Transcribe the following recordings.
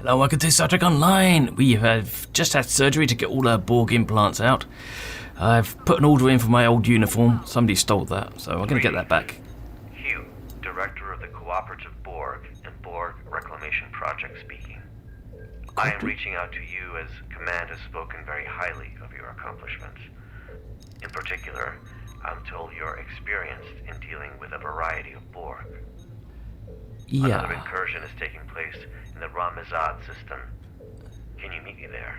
Hello, welcome to Star Trek Online. We have just had surgery to get all our Borg implants out. I've put an order in for my old uniform. Somebody stole that, so I'm going to get that back. Hugh, Director of the Cooperative Borg and Borg Reclamation Project speaking. I am reaching out to you as Command has spoken very highly of your accomplishments. In particular, I'm told you're experienced in dealing with a variety of Borg. Another incursion is taking place in the Ramazad system. Can you meet me there?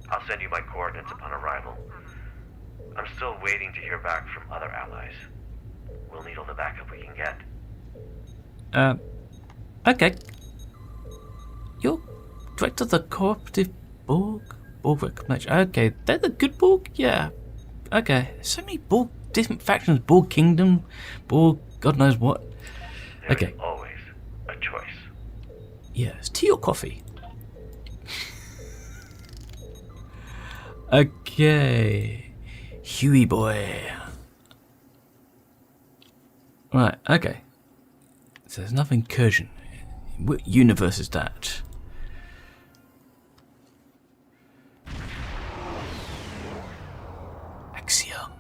I'll send you my coordinates upon arrival. I'm still waiting to hear back from other allies. We'll need all the backup we can get. Okay. You're director of the Cooperative Borg Reclamation. Okay, they're the good Borg? Yeah. Okay. So many Borg, different factions, Borg Kingdom, Borg, God knows what. There's always a choice. Yes, tea or coffee? Okay. Huey boy. Right, okay. So there's another incursion. What universe is that? Axiom.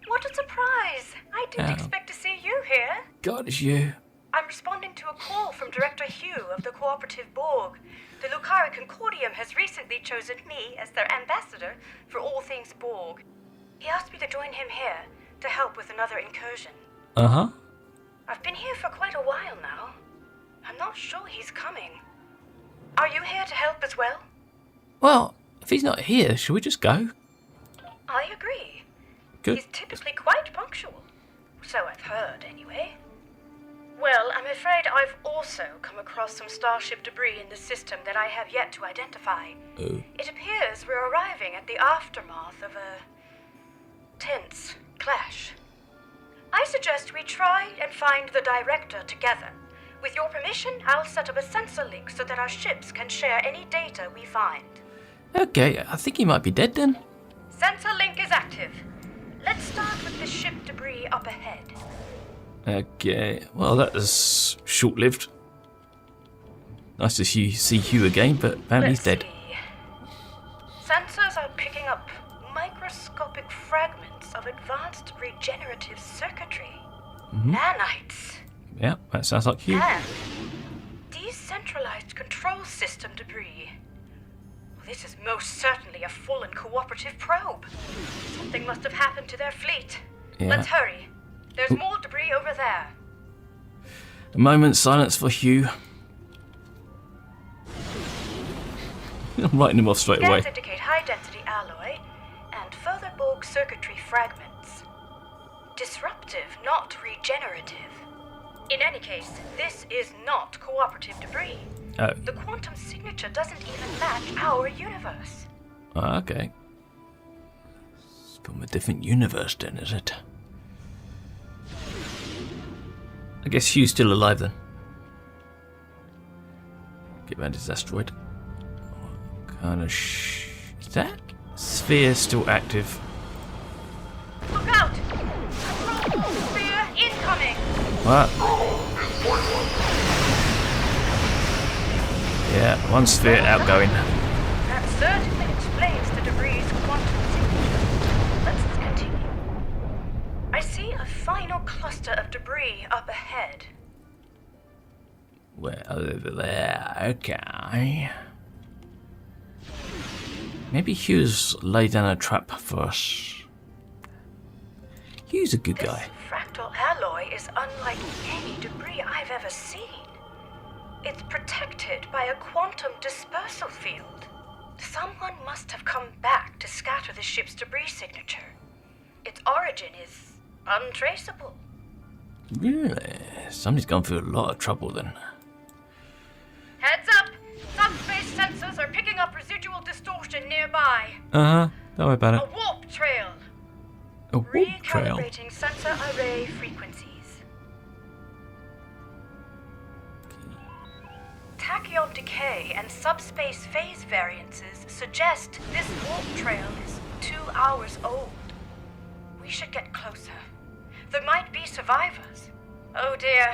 What a surprise! I didn't expect to see you here. God, it's you. I'm responding to a call from Director Hugh of the Cooperative Borg. The Lucari Concordium has recently chosen me as their ambassador for all things Borg. He asked me to join him here to help with another incursion. Uh-huh. I've been here for quite a while now. I'm not sure he's coming. Are you here to help as well? Well, if he's not here, should we just go? I agree. Good. He's typically quite punctual. So I've heard, anyway. Well, I'm afraid I've also come across some starship debris in the system that I have yet to identify. Oh. It appears we're arriving at the aftermath of a tense clash. I suggest we try and find the director together. With your permission, I'll set up a sensor link so that our ships can share any data we find. Okay, I think he might be dead then. Sensor link is active. Let's start with the ship debris up ahead. Okay, well that was short-lived. Nice to see Hugh again, but apparently he's dead. See. Sensors are picking up microscopic fragments of advanced regenerative circuitry. Nanites. Yeah, that sounds like Hugh. And decentralized control system debris. Well, this is most certainly a fallen cooperative probe. Something must have happened to their fleet. Yeah. Let's hurry. There's more debris over there. A moment's silence for Hugh. I'm writing him off straight away. Scans indicate high-density alloy and further Borg circuitry fragments. Disruptive, not regenerative. In any case, this is not cooperative debris. Oh. The quantum signature doesn't even match our universe. Oh, okay. It's from a different universe then, is it? I guess Hugh's still alive then. Get around his asteroid. What kind of is that sphere still active? Look out! Control sphere incoming! What? Yeah, one sphere outgoing. That certainly explains the debris' quantum signature. Let's continue. I see a final cluster of debris up ahead. Well, over there, okay. Maybe Hugh's laid down a trap for us. Hugh's a good This guy. fractal alloy is unlike any debris I've ever seen. It's protected by a quantum dispersal field. Someone must have come back to scatter the ship's debris signature. Its origin is untraceable. Really? Somebody's gone through a lot of trouble then. Heads up! Subspace sensors are picking up residual distortion nearby. Uh-huh. Don't worry about A it. warp trail. A warp trail. Recalibrating sensor array frequencies. Tachyon decay and subspace phase variances suggest this warp trail is 2 hours old. We should get closer. There might be survivors. Oh dear.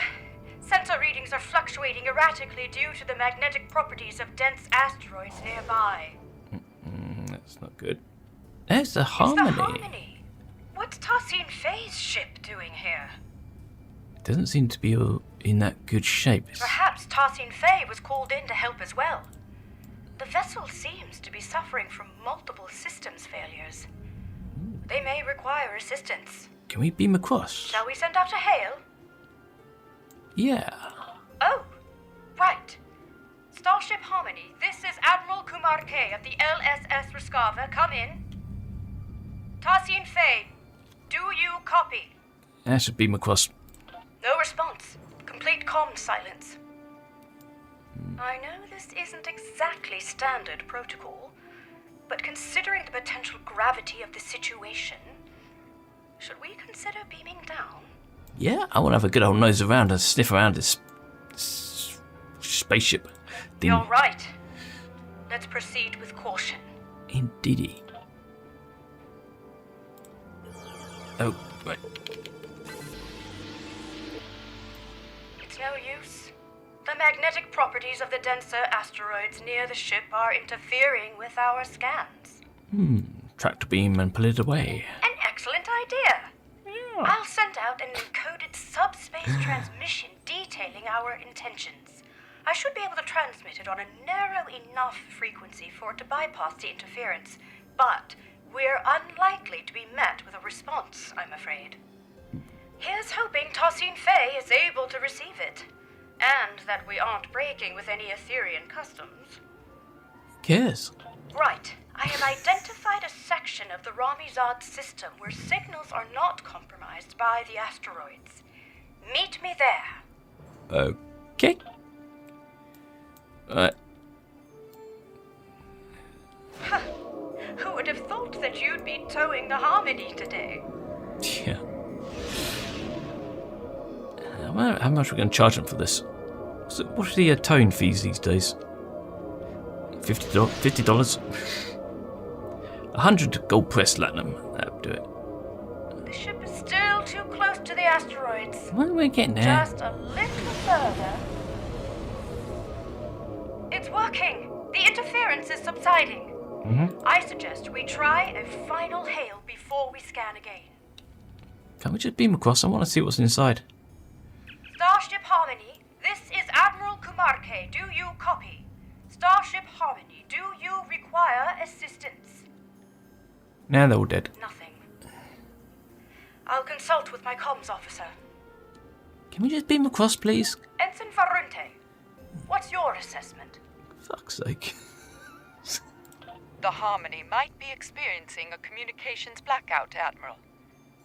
Sensor readings are fluctuating erratically due to the magnetic properties of dense asteroids nearby. That's not good. There's the It's Harmony. the Harmony. What's Tarsine Faye's ship doing here? It doesn't seem to be in that good shape. Perhaps Tarsine Faye was called in to help as well. The vessel seems to be suffering from multiple systems failures. They may require assistance. Can we beam across? Shall we send out a hail? Yeah. Oh, right. Starship Harmony, this is Admiral Kumar K of the LSS Rescava. Come in. Tarsine Faye, do you copy? I should beam across. No response. Complete comm silence. I know this isn't exactly standard protocol, but considering the potential gravity of the situation, should we consider beaming down? Yeah, I want to have a good old nose around and sniff around this spaceship thing. You're right. Let's proceed with caution. Indeedy. Oh, right. It's no use. The magnetic properties of the denser asteroids near the ship are interfering with our scans. Tractor beam and pull it away. An excellent idea. I'll send out an encoded subspace transmission detailing our intentions. I should be able to transmit it on a narrow enough frequency for it to bypass the interference, but we're unlikely to be met with a response, I'm afraid. Here's hoping Tarsine Faye is able to receive it, and that we aren't breaking with any Etherean customs. Who cares? Right. I have identified a section of the Ramizad system where signals are not compromised by the asteroids. Meet me there. Okay. Who would have thought that you'd be towing the Harmony today? Yeah. I wonder how much we're going to charge them for this. So what are the towing fees these days? $50? 100 gold pressed platinum. That'll do it. The ship is still too close to the asteroids. Well, we're getting there. Just a little further. It's working. The interference is subsiding. I suggest we try a final hail before we scan again. Can't we just beam across? I want to see what's inside. Starship Harmony, this is Admiral Kumarke. Do you copy? Starship Harmony, do you require assistance? Now they're all dead. Nothing. I'll consult with my comms officer. Can we just beam across, please? Ensign Farunte, what's your assessment? Fuck's sake. The Harmony might be experiencing a communications blackout, Admiral.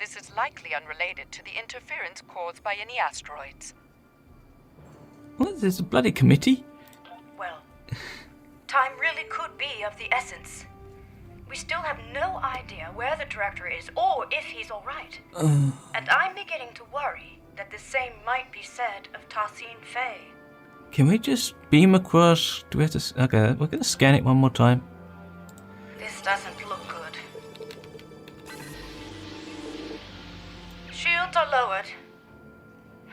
This is likely unrelated to the interference caused by any asteroids. What, there's a bloody committee? Well, time really could be of the essence. We still have no idea where the director is or if he's alright. And I'm beginning to worry that the same might be said of Tarsine Faye. Can we just beam across? Do we have to... Okay, we're going to scan it one more time. This doesn't look good. Shields are lowered.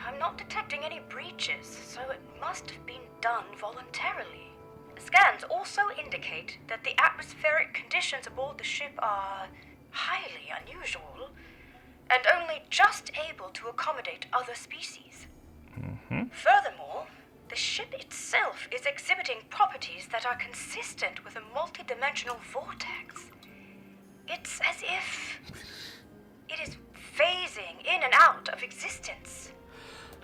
I'm not detecting any breaches, so it must have been done voluntarily. Scans also indicate that the atmospheric conditions aboard the ship are highly unusual, and only just able to accommodate other species. Furthermore, the ship itself is exhibiting properties that are consistent with a multidimensional vortex. It's as if it is phasing in and out of existence.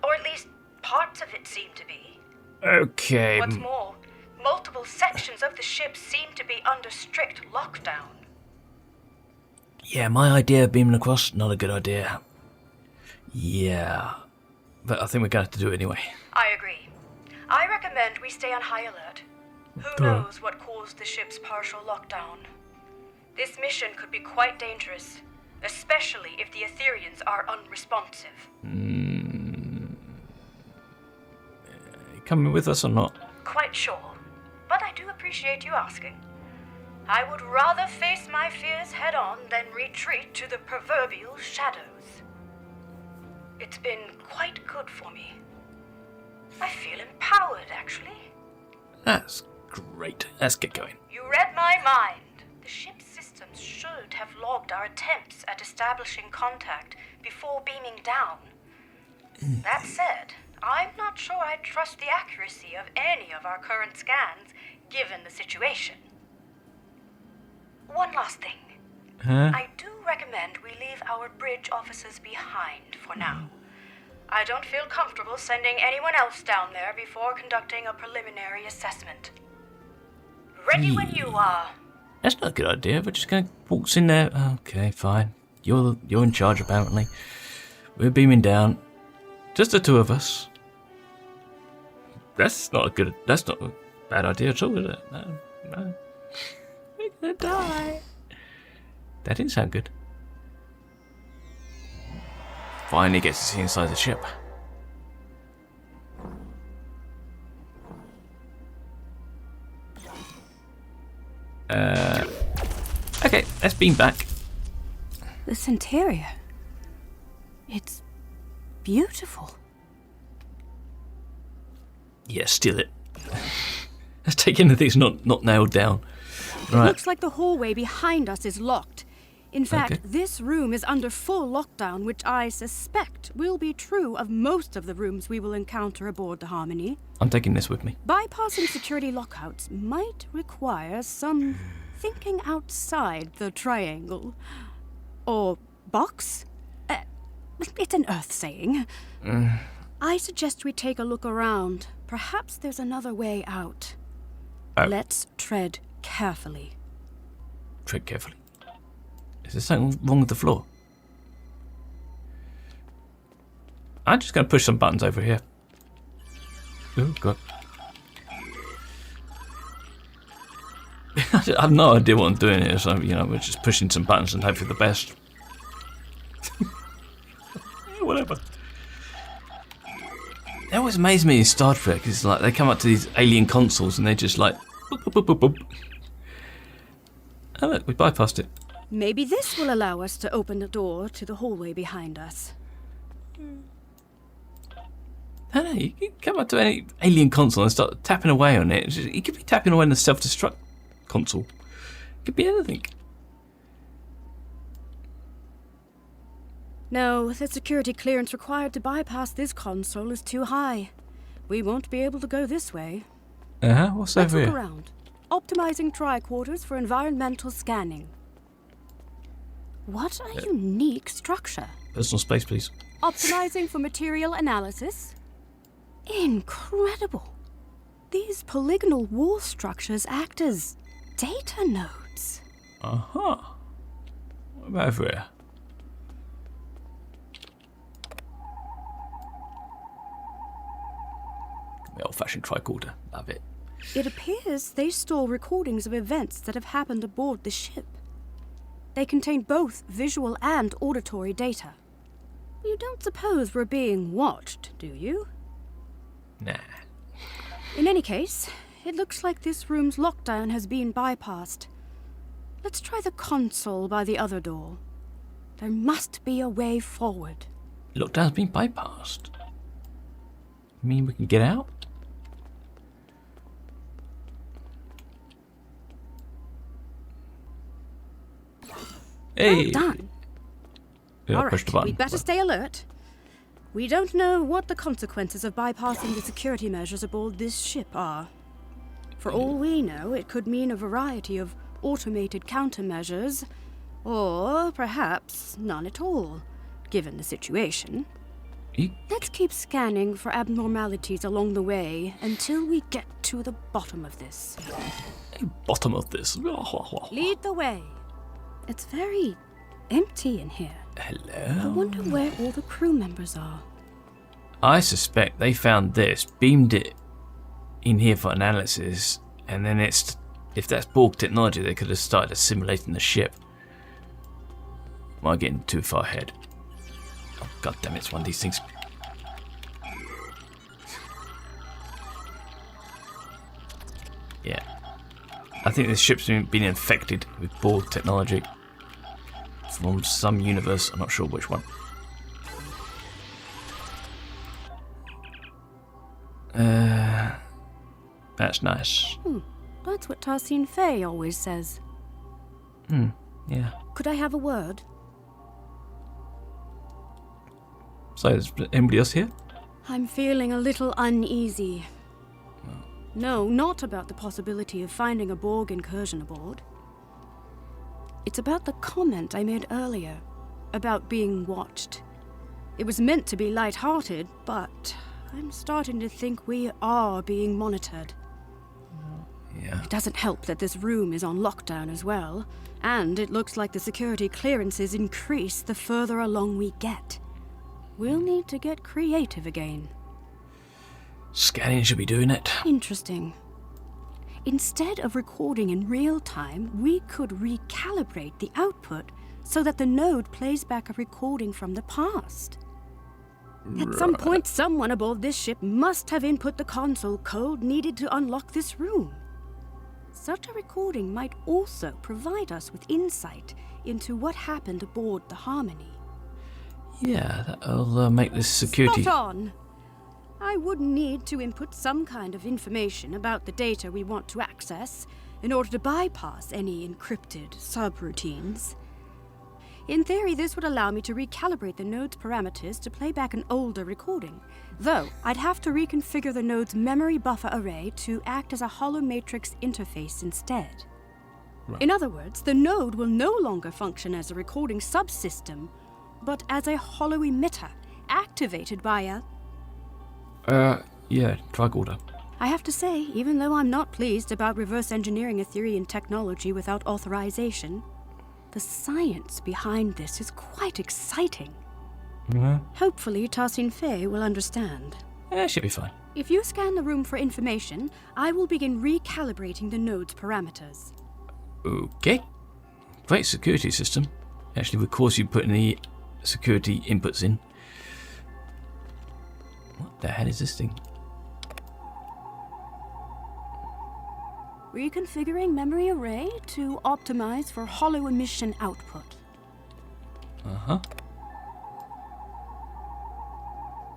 Or at least parts of it seem to be. Okay. What's more, multiple sections of the ship seem to be under strict lockdown. Yeah, my idea of beaming across, not a good idea. Yeah. But I think we're going to have to do it anyway. I agree. I recommend we stay on high alert. Who knows what caused the ship's partial lockdown? This mission could be quite dangerous, especially if the Ethereans are unresponsive. You coming with us or not? Quite sure, but I do appreciate you asking. I would rather face my fears head-on than retreat to the proverbial shadows. It's been quite good for me. I feel empowered, actually. That's great. Let's get going. You read my mind. The ship's systems should have logged our attempts at establishing contact before beaming down. That said, I'm not sure I trust the accuracy of any of our current scans, given the situation. One last thing. Huh? I do recommend we leave our bridge officers behind for now. I don't feel comfortable sending anyone else down there before conducting a preliminary assessment. Ready when you are. That's not a good idea. We're just gonna waltz in there. Okay, fine. You're in charge apparently. We're beaming down. Just the two of us. That's not a bad idea at all, is it? No. We're gonna die. That didn't sound good. Finally gets to see inside the ship. Okay, let's beam back. This interior. It's beautiful. Yeah, steal it. Let's take anything that's not nailed down. Right. It looks like the hallway behind us is locked. In fact, Okay. this room is under full lockdown, which I suspect will be true of most of the rooms we will encounter aboard the Harmony. I'm taking this with me. Bypassing security lockouts might require some thinking outside the triangle. Or box? It's an Earth saying. I suggest we take a look around. Perhaps there's another way out. Oh. Let's tread carefully. Tread carefully. Is there something wrong with the floor? I'm just going to push some buttons over here. Oh, God. I have no idea what I'm doing here, so, we're just pushing some buttons and hope for the best. Whatever. It always amazes me in Star Trek. It's like they come up to these alien consoles and they're just like... Boop, boop, boop, boop, boop. Oh, look, we bypassed it. Maybe this will allow us to open the door to the hallway behind us. No, you can come up to any alien console and start tapping away on it. You could be tapping away on the self-destruct console. It could be anything. No, the security clearance required to bypass this console is too high. We won't be able to go this way. What's Let's over look here? around. Optimizing tricorders for environmental scanning. What a unique structure. Personal space, please. Optimizing for material analysis. Incredible. These polygonal wall structures act as data nodes. What about over here? The old-fashioned tricorder. Love it. It appears they store recordings of events that have happened aboard the ship. They contain both visual and auditory data. You don't suppose we're being watched, do you? Nah. In any case, it looks like this room's lockdown has been bypassed. Let's try the console by the other door. There must be a way forward. Lockdown's been bypassed. You mean we can get out? Hey! Well done. Yeah, All push the right, button. we'd better stay alert. We don't know what the consequences of bypassing the security measures aboard this ship are. For all we know, it could mean a variety of automated countermeasures, or perhaps none at all, given the situation. You- Let's keep scanning for abnormalities along the way until we get to the bottom of this. Bottom of this. Lead the way. It's very empty in here. I Hello? wonder where all the crew members are. I suspect they found this, beamed it in here for analysis, and then if that's Borg technology, they could have started assimilating the ship. Am I getting too far ahead? Oh, God damn it, it's one of these things. Yeah. I think this ship's been infected with Borg technology from some universe, I'm not sure which one. That's nice. That's what Tarsine Fey always says. Yeah. Could I have a word? So, is anybody else here? I'm feeling a little uneasy. No, not about the possibility of finding a Borg incursion aboard. It's about the comment I made earlier, about being watched. It was meant to be light-hearted, but I'm starting to think we are being monitored. Yeah. It doesn't help that this room is on lockdown as well, and it looks like the security clearances increase the further along we get. We'll need to get creative again. Scanning should be doing it. Interesting. Instead of recording in real time, we could recalibrate the output so that the node plays back a recording from the past. At some point, someone aboard this ship must have input the console code needed to unlock this room. Such a recording might also provide us with insight into what happened aboard the Harmony. Yeah, that'll make this security... Spot on! I would need to input some kind of information about the data we want to access in order to bypass any encrypted subroutines. In theory, this would allow me to recalibrate the node's parameters to play back an older recording, though I'd have to reconfigure the node's memory buffer array to act as a hollow matrix interface instead. Right. In other words, the node will no longer function as a recording subsystem, but as a hollow emitter, activated by a... yeah, tricorder. I have to say, even though I'm not pleased about reverse engineering Etherean technology without authorization, the science behind this is quite exciting. Hopefully, Tarsine Fey will understand. Yeah, should be fine. If you scan the room for information, I will begin recalibrating the node's parameters. Okay. Great security system. Actually would cause you putting the security inputs in. What the hell is this thing? Reconfiguring memory array to optimize for hollow emission output. Uh-huh.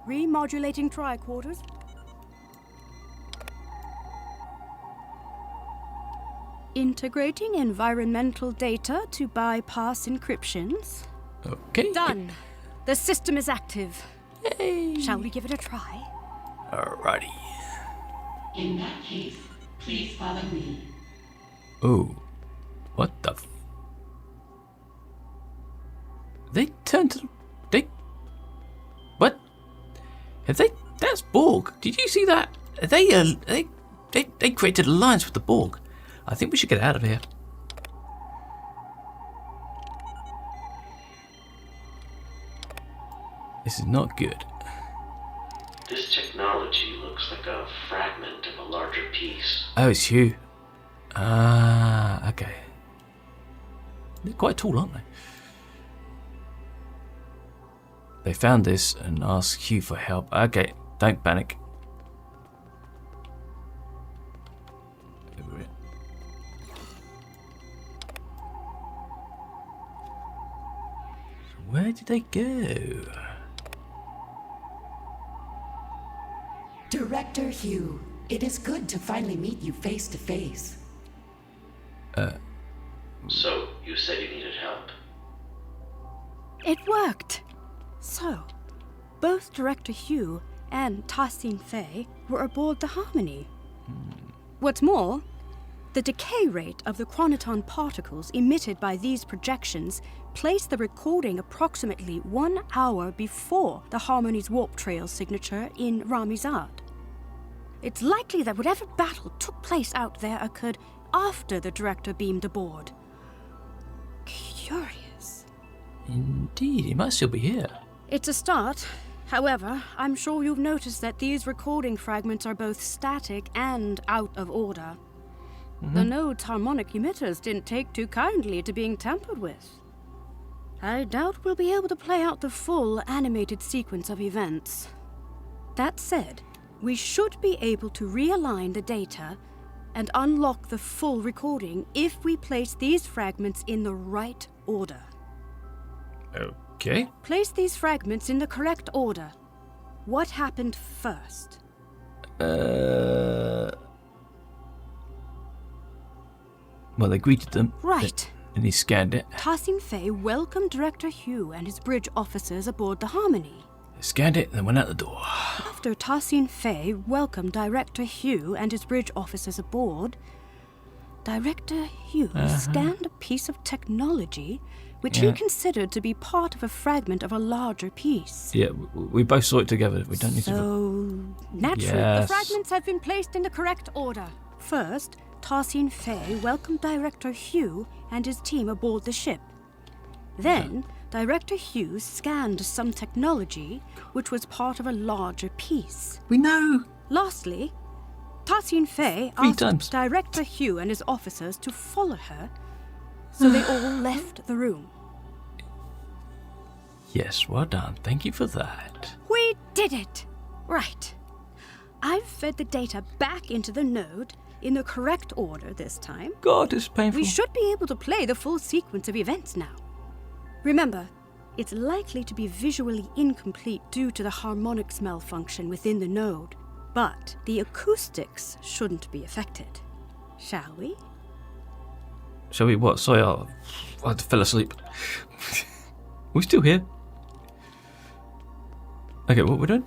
Remodulating tricorders. Integrating environmental data to bypass encryptions. Okay. Done. The system is active. Yay. Shall we give it a try? Alrighty. In that case, please follow me. Oh. What the f... They turned to... They... What? Have they... That's Borg. Did you see that? They created an alliance with the Borg. I think we should get out of here. This is not good. This technology looks like a fragment of a larger piece. Oh, it's Hugh. Ah, okay. They're quite tall, aren't they? They found this and asked Hugh for help. Okay, don't panic. Over it. So where did they go? Director Hugh, it is good to finally meet you face to face. So, you said you needed help. It worked! So, both Director Hugh and Tarsine Fey were aboard the Harmony. What's more, the decay rate of the chronoton particles emitted by these projections placed the recording approximately 1 hour before the Harmony's warp trail signature in Ramizad. It's likely that whatever battle took place out there occurred after the director beamed aboard. Curious. Indeed, he might still be here. It's a start. However, I'm sure you've noticed that these recording fragments are both static and out of order. The node's harmonic emitters didn't take too kindly to being tampered with. I doubt we'll be able to play out the full animated sequence of events. That said, we should be able to realign the data and unlock the full recording if we place these fragments in the right order. Okay. Place these fragments in the correct order. What happened first? Well, they greeted them. Right. And he scanned it. Tassin Fay welcomed Director Hugh and his bridge officers aboard the Harmony. They scanned it, then went out the door. After Tassin Fay welcomed Director Hugh and his bridge officers aboard, Director Hugh scanned a piece of technology which he considered to be part of a fragment of a larger piece. Yeah, we both saw it together. We don't need to... So, naturally, Yes. the fragments have been placed in the correct order. First, Tassin Fay welcomed Director Hugh and his team aboard the ship. Then, Director Hugh scanned some technology which was part of a larger piece. We know! Lastly, Tassin Fay Three asked times. Director Hugh and his officers to follow her, so they all left the room. Yes, well done. Thank you for that. We did it! Right. I've fed the data back into the node in the correct order this time. God, it's painful. We should be able to play the full sequence of events now. Remember, it's likely to be visually incomplete due to the harmonics malfunction within the node, but the acoustics shouldn't be affected. Shall we? Shall we what? Sorry, I fell asleep. We're still here. Okay, what we're doing?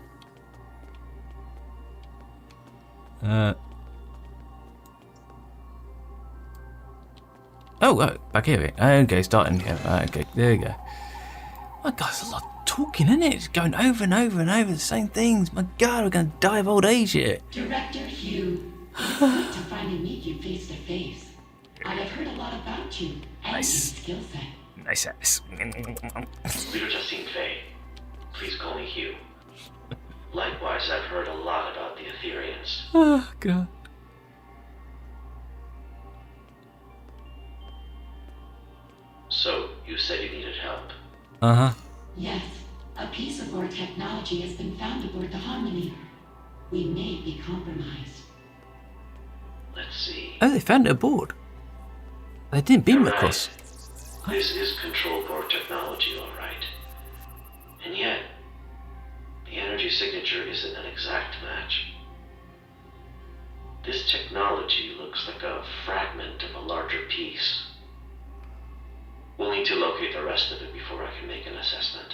Oh, back here. Okay, starting here. Okay, there you go. My God, there's a lot of talking, isn't it? It's going over and over and over the same things. My God, we're going to die of old age here. Director Hugh, it's great to finally meet you face to face. I have heard a lot about you and Nice. your skill set. Nice ass. Leader Justine Fay, please call me Hugh. Likewise, I've heard a lot about the Etherians. Oh, God. So, you said you needed help. Uh-huh. Yes, a piece of our technology has been found aboard the Harmony. We may be compromised. Let's see. Oh, they found it aboard. They didn't beam it Right. across. This is control board technology, all right. And yet, the energy signature isn't an exact match. This technology looks like a fragment of a larger piece. We'll need to locate the rest of it before I can make an assessment.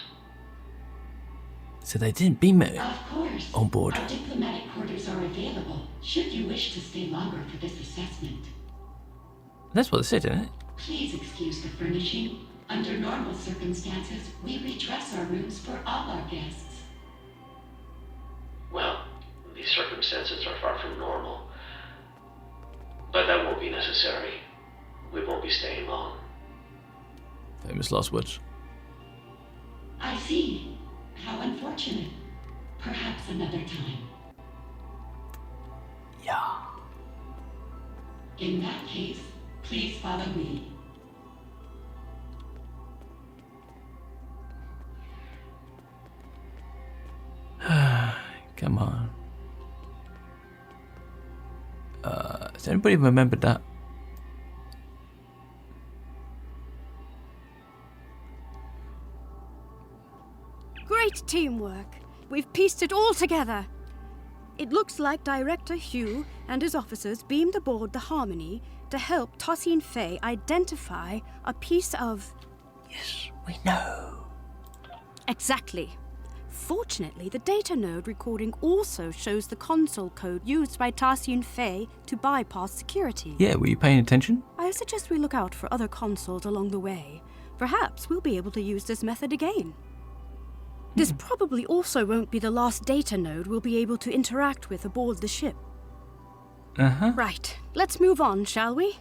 So they didn't beam it Of course. on board. Our diplomatic quarters are available, should you wish to stay longer for this assessment. That's what they said, isn't it? Please excuse the furnishing. Under normal circumstances, we redress our rooms for all our guests. Well, these circumstances are far from normal. But that won't be necessary. We won't be staying long. Famous last words. I see. How unfortunate. Perhaps another time. Yeah. In that case, please follow me. Come on. Does anybody remember that? Great teamwork. We've pieced it all together. It looks like Director Hugh and his officers beamed aboard the Harmony to help Tassin Fay identify a piece of... Yes, we know. Exactly. Fortunately, the data node recording also shows the console code used by Tassin Fay to bypass security. Yeah, were you paying attention? I suggest we look out for other consoles along the way. Perhaps we'll be able to use this method again. This probably also won't be the last data node we'll be able to interact with aboard the ship. Uh-huh. Right, let's move on, shall we?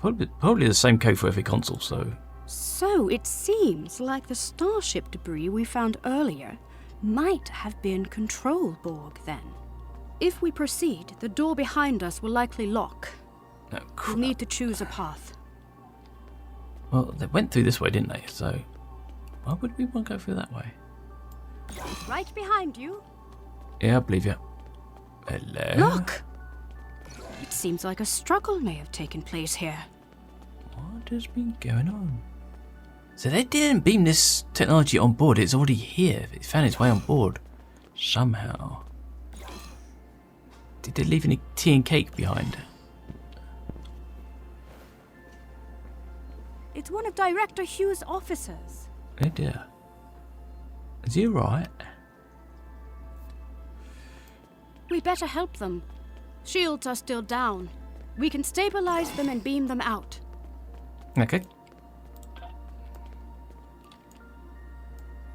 Probably the same code for every console, so... So it seems like the starship debris we found earlier might have been control Borg then. If we proceed, the door behind us will likely lock. Oh, We'll crap. need to choose a path. Well, they went through this way, didn't they? So, why would we want to go through that way? Right behind you. Yeah, I believe you. Hello? Look! It seems like a struggle may have taken place here. What has been going on? So they didn't beam this technology on board. It's already here. It found its way on board. Somehow. Did they leave any tea and cake behind? It's one of Director Hugh's officers. Oh dear. Is he alright? We better help them. Shields are still down. We can stabilize them and beam them out. Okay.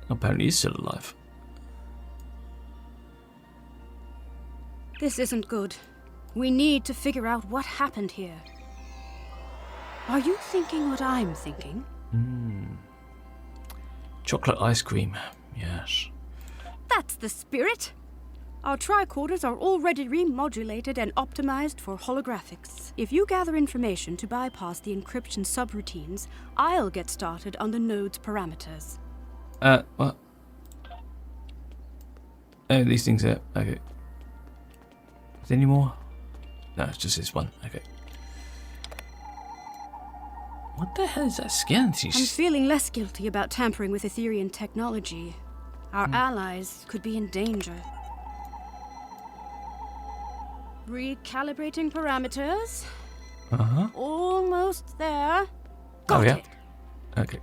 Apparently he's still alive. This isn't good. We need to figure out what happened here. Are you thinking what I'm thinking? Chocolate ice cream. Yes. That's the spirit! Our tricorders are already remodulated and optimized for holographics. If you gather information to bypass the encryption subroutines, I'll get started on the node's parameters. What? Oh, these things are... Okay. Is there any more? No, it's just this one. Okay. What the hell is that scan? I'm feeling less guilty about tampering with Etherian technology. Our allies could be in danger. Recalibrating parameters. Uh-huh. Almost there. Got yeah. it. Okay.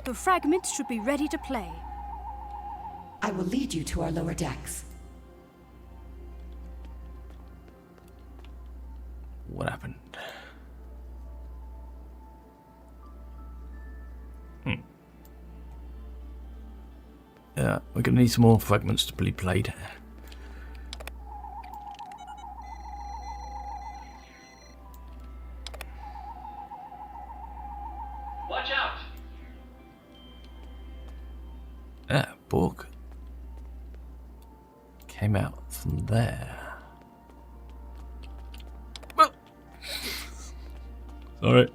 The fragments should be ready to play. I will lead you to our lower decks. What happened? Yeah, we're gonna need some more fragments to be played. Watch out! Ah, Borg. Came out from there. Well. Alright.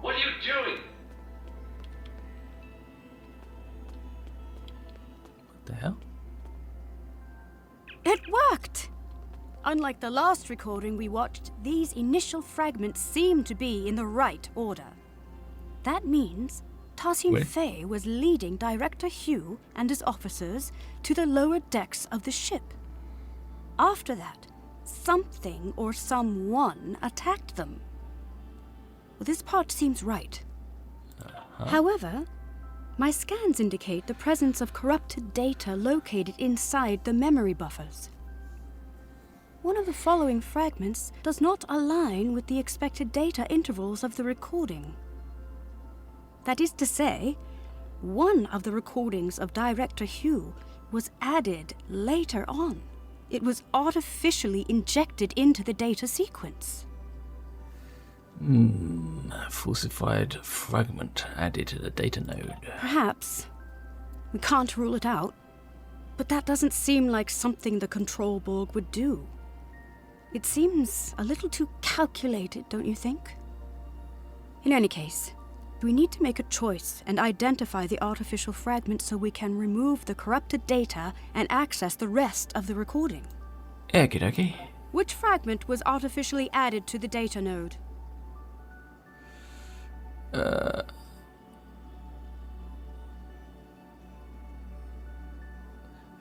What are you doing? What the hell? It worked! Unlike the last recording we watched, these initial fragments seem to be in the right order. That means Tassin Wait. Fay was leading Director Hugh and his officers to the lower decks of the ship. After that, something or someone attacked them. Well, this part seems right. However, my scans indicate the presence of corrupted data located inside the memory buffers. One of the following fragments does not align with the expected data intervals of the recording. That is to say, one of the recordings of Director Hugh was added later on. It was artificially injected into the data sequence. Falsified fragment added to the data node. Perhaps. We can't rule it out. But that doesn't seem like something the Control Borg would do. It seems a little too calculated, don't you think? In any case, we need to make a choice and identify the artificial fragment so we can remove the corrupted data and access the rest of the recording. Okie dokie. Which fragment was artificially added to the data node?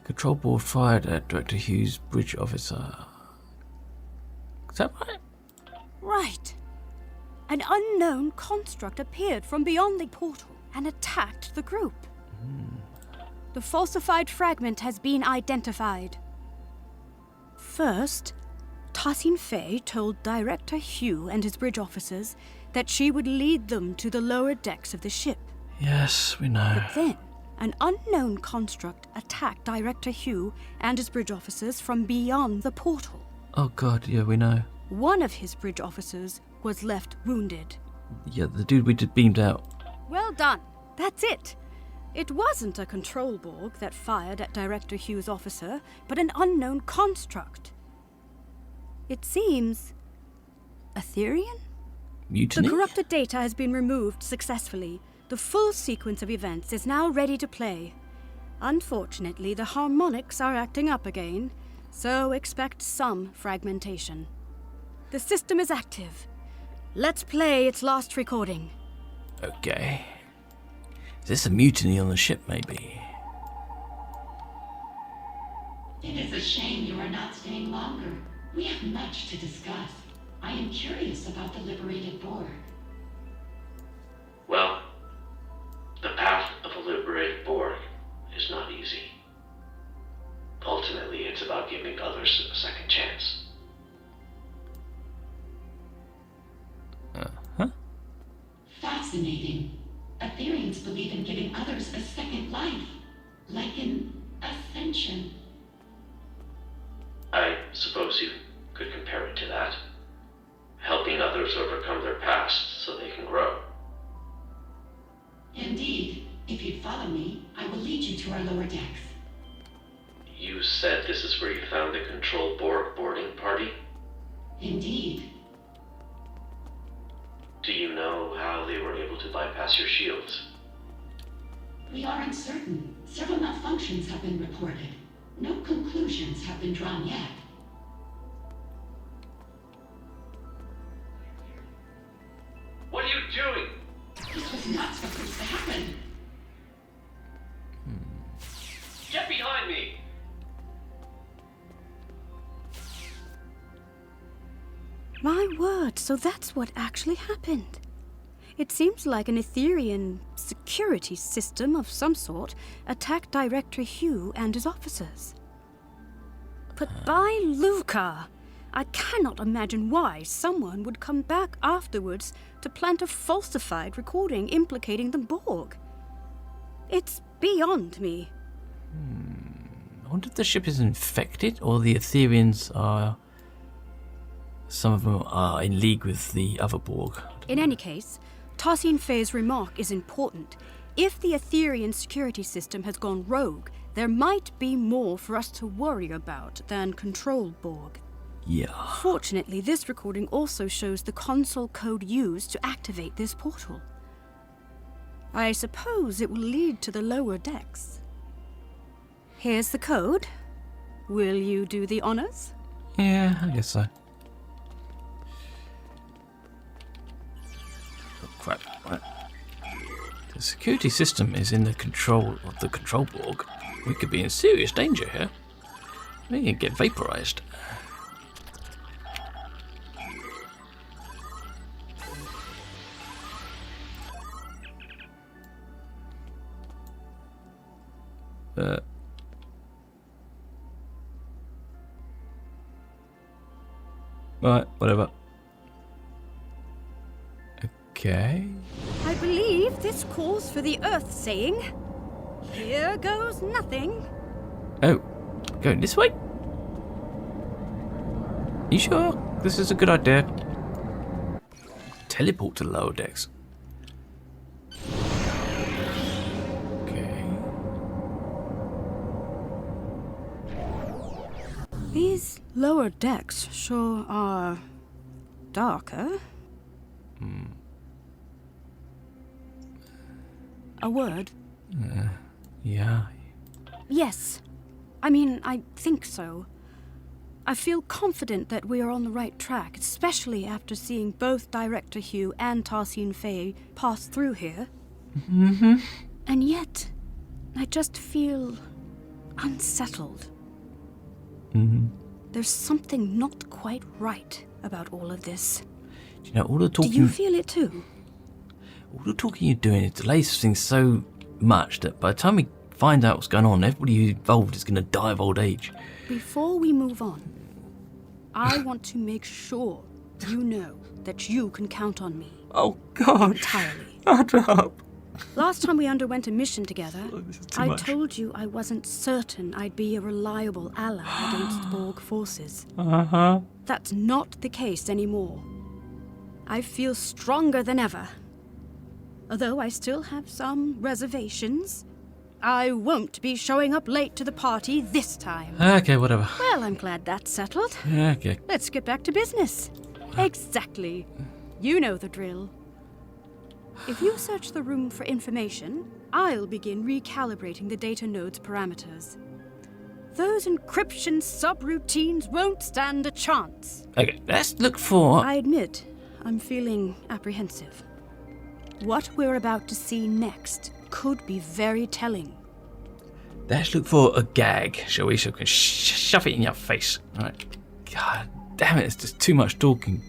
Control board fired at Director Hugh's bridge officer. Is that right? Right. An unknown construct appeared from beyond the portal and attacked the group. The falsified fragment has been identified. First, Tassin Fay told Director Hugh and his bridge officers that she would lead them to the lower decks of the ship. Yes, we know. But then, an unknown construct attacked Director Hugh and his bridge officers from beyond the portal. Oh god, yeah, we know. One of his bridge officers was left wounded. Yeah, the dude we just beamed out. Well done. That's it. It wasn't a control Borg that fired at Director Hugh's officer, but an unknown construct. It seems... Etherian? Mutiny? The corrupted data has been removed successfully. The full sequence of events is now ready to play. Unfortunately, the harmonics are acting up again, so expect some fragmentation. The system is active. Let's play its last recording. Okay. Is this a mutiny on the ship, maybe? It is a shame you are not staying longer. We have much to discuss. I am curious about the liberated Borg. Well, the path of a liberated Borg is not easy. Ultimately, it's about giving others a second chance. Uh-huh. Fascinating. Ethereans believe in giving others a second life, like an ascension. I suppose you could compare it to that. Helping others overcome their past so they can grow. Indeed. If you'd follow me, I will lead you to our lower decks. You said this is where you found the Control Borg boarding party? Indeed. Do you know how they were able to bypass your shields? We are uncertain. Several malfunctions have been reported. No conclusions have been drawn yet. What are you doing? This was not supposed to happen. Get behind me! My word, so that's what actually happened. It seems like an Etherean security system of some sort attacked Director Hugh and his officers. But by Luca, I cannot imagine why someone would come back afterwards to plant a falsified recording implicating the Borg. It's beyond me. I wonder if the ship is infected or the Ethereans are... Some of them are in league with the other Borg. In any case, Tassine Fei's remark is important. If the Etherean security system has gone rogue, there might be more for us to worry about than Control Borg. Yeah. Fortunately, this recording also shows the console code used to activate this portal. I suppose it will lead to the lower decks. Here's the code. Will you do the honors? Yeah, I guess so. Oh, crap. Right. The security system is in the control of the Control Borg. We could be in serious danger here. We could get vaporized. Right, whatever. Okay. I believe this calls for the Earth saying, "Here goes nothing." Oh, going this way? You sure this is a good idea? Teleport to the lower decks. Okay. These lower decks sure are darker. A word? Yeah. Yes. I mean, I think so. I feel confident that we are on the right track, especially after seeing both Director Hugh and Tassine Fei pass through here. Mm-hmm. And yet, I just feel unsettled. Mm-hmm. There's something not quite right about all of this. Do you know, all the Do talking... you feel it too? All the talking you're doing, it delays things so much that by the time we find out what's going on, everybody involved is going to die of old age. Before we move on, I want to make sure you know that you can count on me. Oh, God. Entirely. Shut up. Last time we underwent a mission together, This is too I much. told you I wasn't certain I'd be a reliable ally against Borg forces. Uh-huh. That's not the case anymore. I feel stronger than ever. Although I still have some reservations, I won't be showing up late to the party this time. Okay, whatever. Well, I'm glad that's settled. Okay. Let's get back to business. Exactly. You know the drill. If you search the room for information, I'll begin recalibrating the data node's parameters. Those encryption subroutines won't stand a chance. Okay, let's look for... I admit, I'm feeling apprehensive. What we're about to see next could be very telling. Let's look for a gag, shall we? So we can shove it in your face. All right. God damn it, it's just too much talking.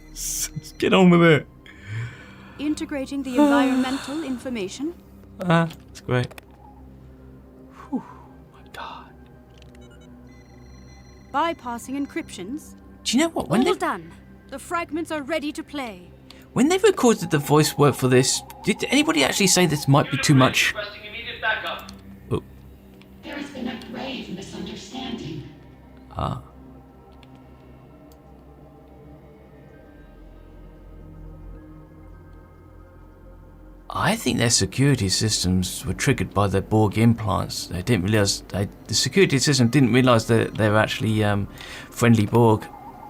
Let's get on with it. Integrating the environmental information. That's great. Whew, my God. Bypassing encryptions. Do you know what? All done. The fragments are ready to play. When they recorded the voice work for this, did anybody actually say this might be too much? Requesting immediate backup. Oh. There has been a grave misunderstanding. Ah. I think their security systems were triggered by the Borg implants. They didn't realize the security system didn't realize that they're actually friendly Borg.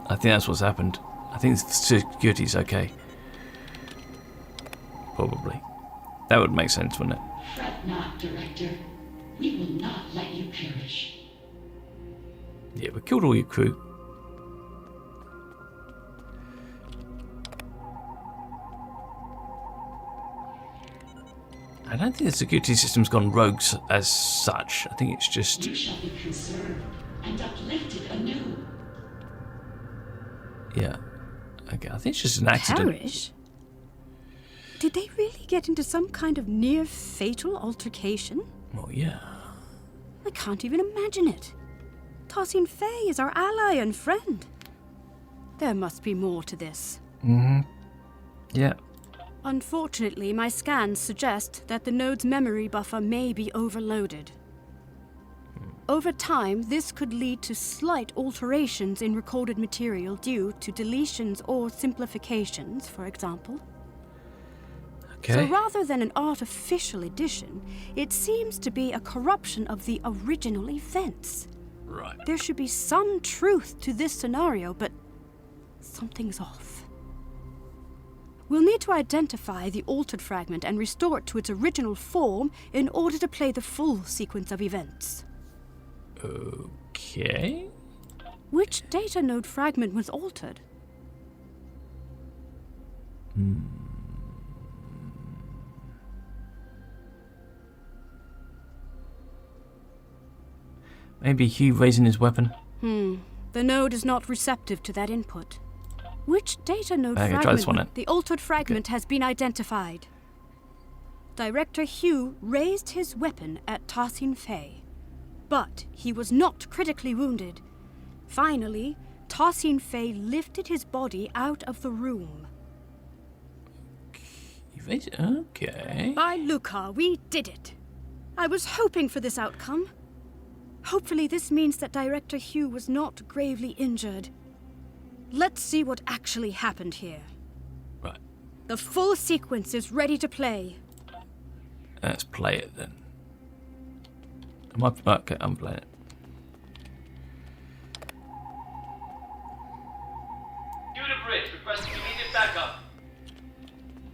I think that's what's happened. I think the security's okay. Probably. That would make sense, wouldn't it? Fret not, Director. We will not let you perish. Yeah, we killed all your crew. I don't think the security system's gone rogue as such. I think it's just... You shall be conserved and uplifted anew. Yeah. Okay, I think it's just an accident. Perish? Did they really get into some kind of near-fatal altercation? Well, yeah. I can't even imagine it. Tosin Fei is our ally and friend. There must be more to this. Mm-hmm. Yeah. Unfortunately, my scans suggest that the node's memory buffer may be overloaded. Over time, this could lead to slight alterations in recorded material due to deletions or simplifications, for example. Okay. So rather than an artificial addition, it seems to be a corruption of the original events. Right. There should be some truth to this scenario, but something's off. We'll need to identify the altered fragment and restore it to its original form in order to play the full sequence of events. Okay. Which data node fragment was altered? Maybe Hugh raising his weapon. The node is not receptive to that input. Which data node Okay, try this one fragment? then. The altered fragment has been identified. Director Hugh raised his weapon at Tosin Fei, but he was not critically wounded. Finally, Tosin Fei lifted his body out of the room. Okay. By Lucar, we did it. I was hoping for this outcome. Hopefully this means that Director Hugh was not gravely injured. Let's see what actually happened here. Right. The full sequence is ready to play. Let's play it then. Okay, I'm playing it. Unit Bridge, requesting immediate backup.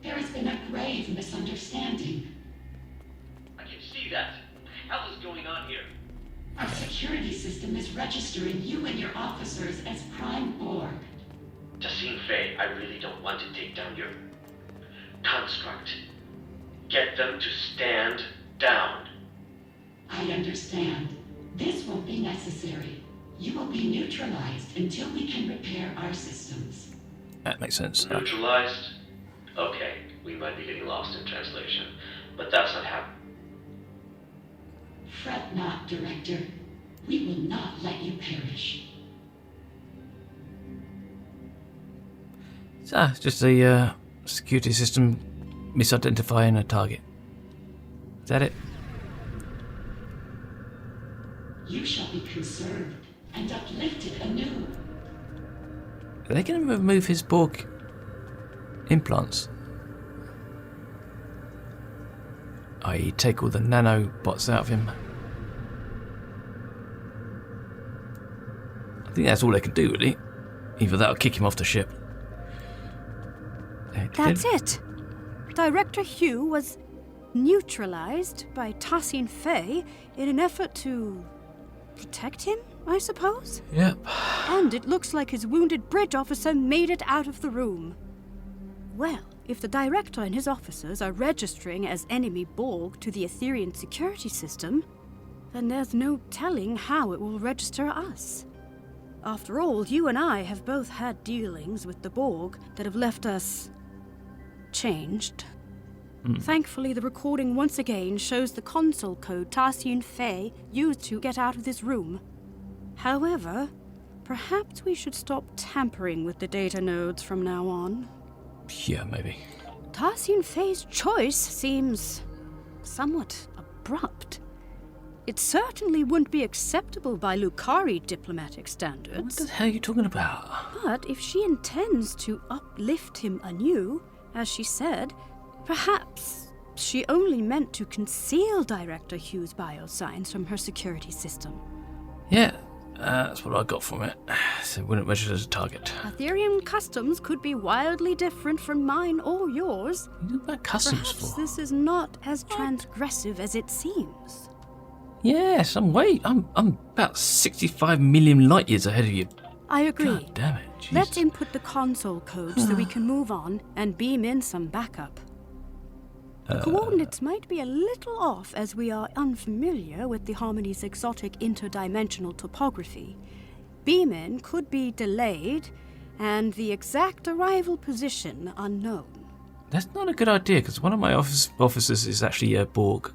There has been a grave misunderstanding. I can see that. What the hell is going on here? Our security system is registering you and your officers as Prime Borg. Tosin Fei, I really don't want to take down your construct. Get them to stand down. I understand. This won't be necessary. You will be neutralized until we can repair our systems. That makes sense. Neutralized? Okay, we might be getting lost in translation, but that's not happening. Fret not, Director. We will not let you perish. It's just a security system misidentifying a target. Is that it? You shall be conserved and uplifted anew. Are they going to remove his Borg implants? I.e. take all the nanobots out of him. I think that's all they can do, really. Either that or kick him off the ship. That's it. Director Hugh was neutralized by Tosin Fei in an effort to protect him, I suppose? Yep. And it looks like his wounded bridge officer made it out of the room. Well, if the Director and his officers are registering as enemy Borg to the Etherean security system, then there's no telling how it will register us. After all, you and I have both had dealings with the Borg that have left us changed. Thankfully, the recording once again shows the console code Tarsine Fei used to get out of this room. However, perhaps we should stop tampering with the data nodes from now on. Yeah, maybe. Tarsine Fei's choice seems somewhat abrupt. It certainly wouldn't be acceptable by Lucari diplomatic What standards. the hell are you talking about? But if she intends to uplift him anew, as she said, perhaps she only meant to conceal Director Hugh's bioscience from her security system. Yeah, that's what I got from it. So it wouldn't register as a target. Ethereum customs could be wildly different from mine or yours. What are you about customs Perhaps for? this is not as transgressive as it seems. Yes, I'm about 65 million light years ahead of you. I agree. God damn it. Jesus. Let's input the console code so we can move on and beam in some backup. The coordinates might be a little off as we are unfamiliar with the Harmony's exotic interdimensional topography. Beam in could be delayed and the exact arrival position unknown. That's not a good idea, because one of my officers is actually a Borg.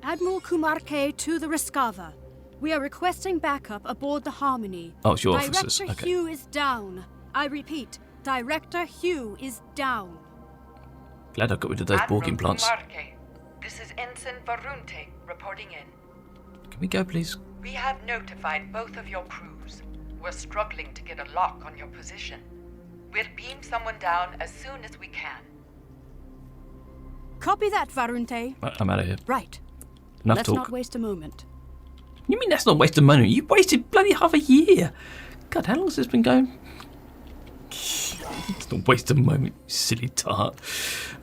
Admiral Kumarke to the Rescava. We are requesting backup aboard the Harmony. Oh, it's your officers. Director Okay. Hugh is down. I repeat, Director Hugh is down. Glad I got rid of those Borg Admiral implants. Kumarke, this is Ensign Varunte reporting in. Can we go, please? We have notified both of your crews. We're struggling to get a lock on your position. We'll beam someone down as soon as we can. Copy that, Varunte. I'm out of here. Right. Enough Let's talk. not waste a moment. You mean that's not wasting money? You wasted bloody half a year. God, how long has this been going? It's not waste a moment, you silly tart.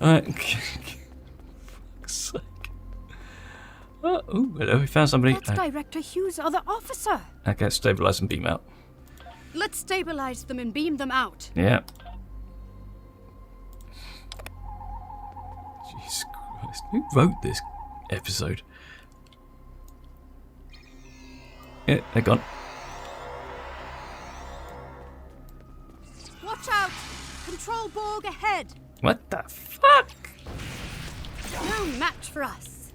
Alright. Fuck's sake. Oh, hello, we found somebody. That's Director Hugh's other officer. Okay, stabilise and beam out. Let's stabilize them and beam them out. Yeah. Jesus Christ. Who wrote this episode? Yeah, they're gone. Watch out! Control Borg ahead. What the fuck? No match for us.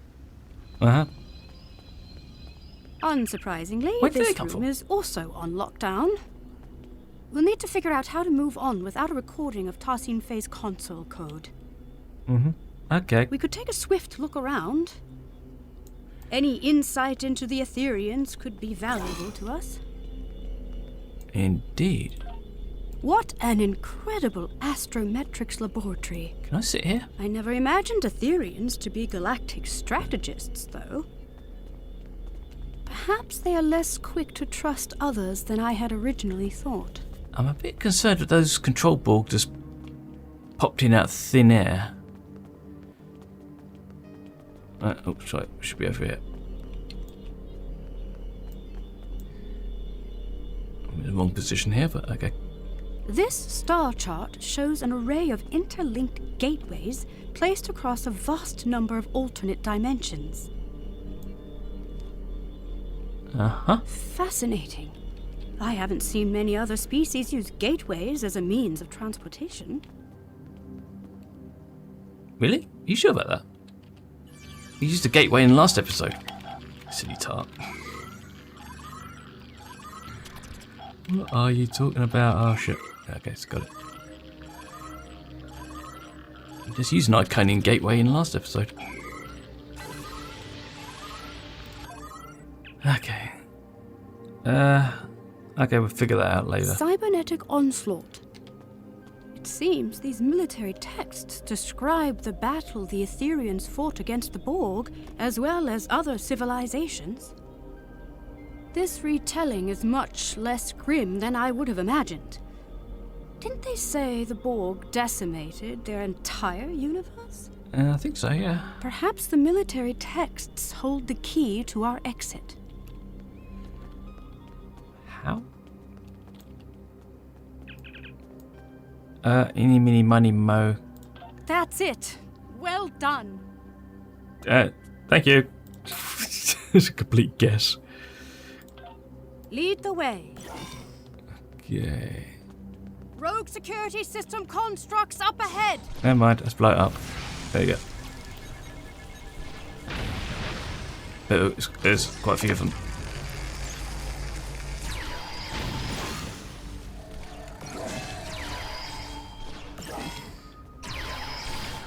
Uh-huh. Unsurprisingly, Where did they this come room from? is also on lockdown. We'll need to figure out how to move on without a recording of Tarsine Fei's console code. Okay. We could take a swift look around. Any insight into the Etherians could be valuable to us. Indeed. What an incredible astrometrics laboratory. Can I sit here? I never imagined Etherians to be galactic strategists, though. Perhaps they are less quick to trust others than I had originally thought. I'm a bit concerned that those control Borg just popped in out of thin air. Oh, sorry, should be over here. I'm in the wrong position here, but okay. This star chart shows an array of interlinked gateways placed across a vast number of alternate dimensions. Uh-huh. Fascinating. I haven't seen many other species use gateways as a means of transportation. Really? You sure about that? You used a gateway in the last episode. Silly tart. What are you talking about? Oh shit. Okay, it's got it. You just used an Iconian gateway in the last episode. Okay. Okay, we'll figure that out later. Cybernetic onslaught. It seems these military texts describe the battle the Etherians fought against the Borg, as well as other civilizations. This retelling is much less grim than I would have imagined. Didn't they say the Borg decimated their entire universe? I think so, yeah. Perhaps the military texts hold the key to our exit. How? Eeny, meeny, miny, mo. That's it. Well done. Thank you. It's a complete guess. Lead the way. Okay. Rogue security system constructs up ahead. Never mind, let's blow it up. There you go. There's quite a few of them.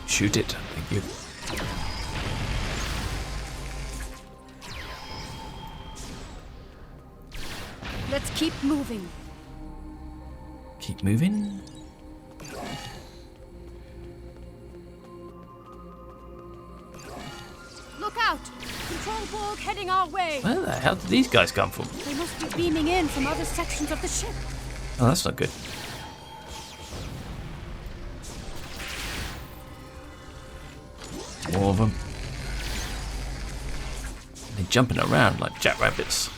Shoot it. Thank you. Let's keep moving. Keep moving. Look out! Control Borg heading our way. Where the hell did these guys come from? They must be beaming in from other sections of the ship. Oh, that's not good. More of them. They're jumping around like jackrabbits.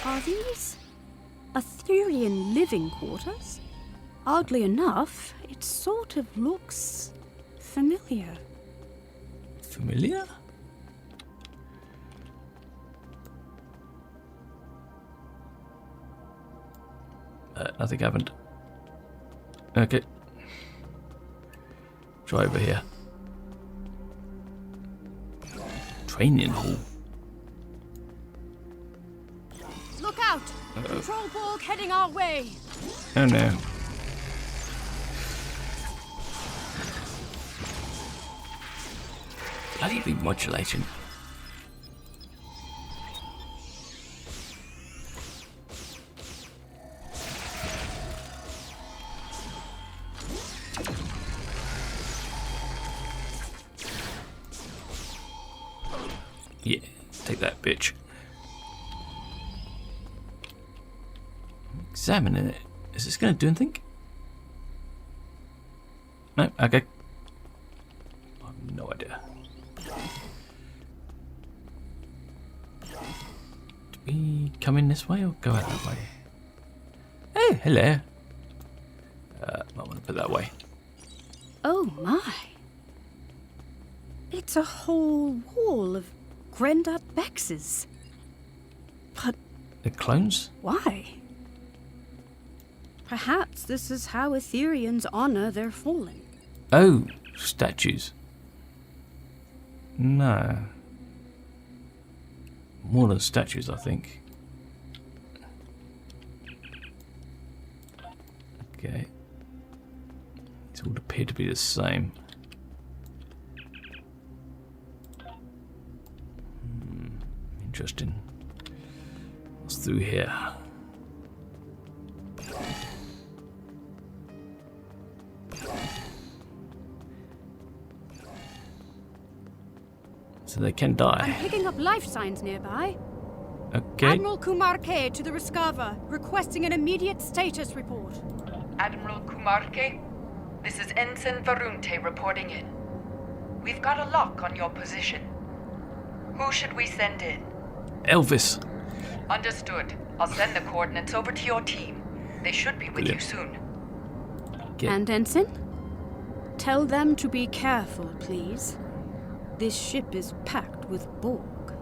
Are these Etherean living quarters? Oddly enough, it sort of looks familiar. Familiar? Nothing happened. Okay. Try over here. Training hall. Look out! Control Borg heading our way. Oh no. Bloody remodulation. Yeah, take that, bitch. Examining it. Is this going to do anything? No? Okay. I have no idea. Do we come in this way or go out that way? Oh, hello. Might want to put that way. Oh my. It's a whole wall of Grendat Bexes. But The clones? why? Perhaps this is how Ethereans honor their fallen. Oh, statues. No. More than statues, I think. Okay. These all appear to be the same. Interesting. What's through here? So they can I'm die. picking up life signs nearby. Okay. Admiral Kumar K to the Rescava, requesting an immediate status report. Admiral Kumarke, this is Ensign Varunte reporting in. We've got a lock on your position. Who should we send in? Elvis. Understood. I'll send the coordinates over to your team. They should be with you soon. Okay. And Ensign? Tell them to be careful, please. This ship is packed with Borg.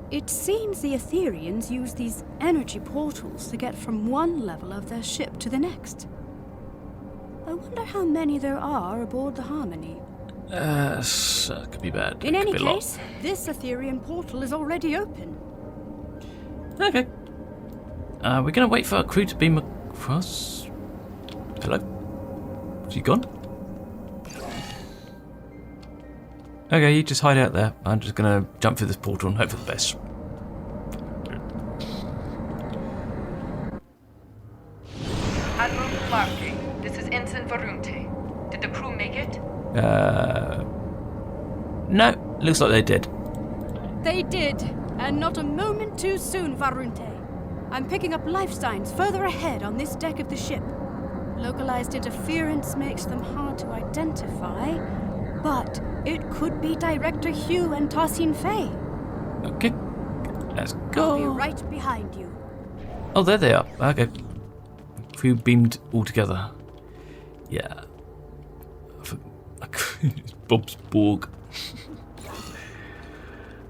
It seems the Ethereans use these energy portals to get from one level of their ship to the next. I wonder how many there are aboard the Harmony. Could be bad. In Could any be a lot. case, this Etherean portal is already open. Okay. We're gonna wait for our crew to beam across. Hello? Is he gone? Okay, you just hide out there. I'm just gonna jump through this portal and hope for the best. Admiral Kumarke, this is Ensign Varunte. Did the crew make it? No, looks like they did. They did, and not a moment too soon, Varunte. I'm picking up life signs further ahead on this deck of the ship. Localized interference makes them hard to identify, But it could be Director Hugh and Tassin Fay. Okay. Let's I'll be go. right behind you. Oh, there they are. Okay. Crew beamed all together. Yeah. It's Bob's Borg.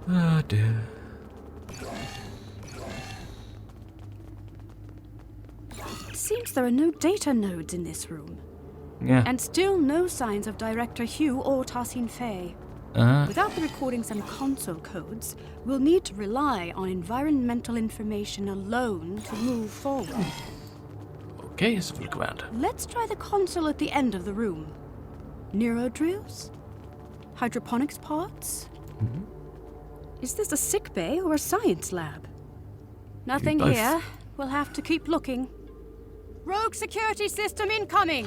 Oh dear. It seems there are no data nodes in this room. Yeah. And still no signs of Director Hugh or Tassin Fay. Without the recordings and console codes, we'll need to rely on environmental information alone to move forward. Okay, let's have a look around. Let's try the console at the end of the room. Neurodrills? Hydroponics pods? Is this a sick bay or a science lab? Nothing both. here. We'll have to keep looking. Rogue security system incoming!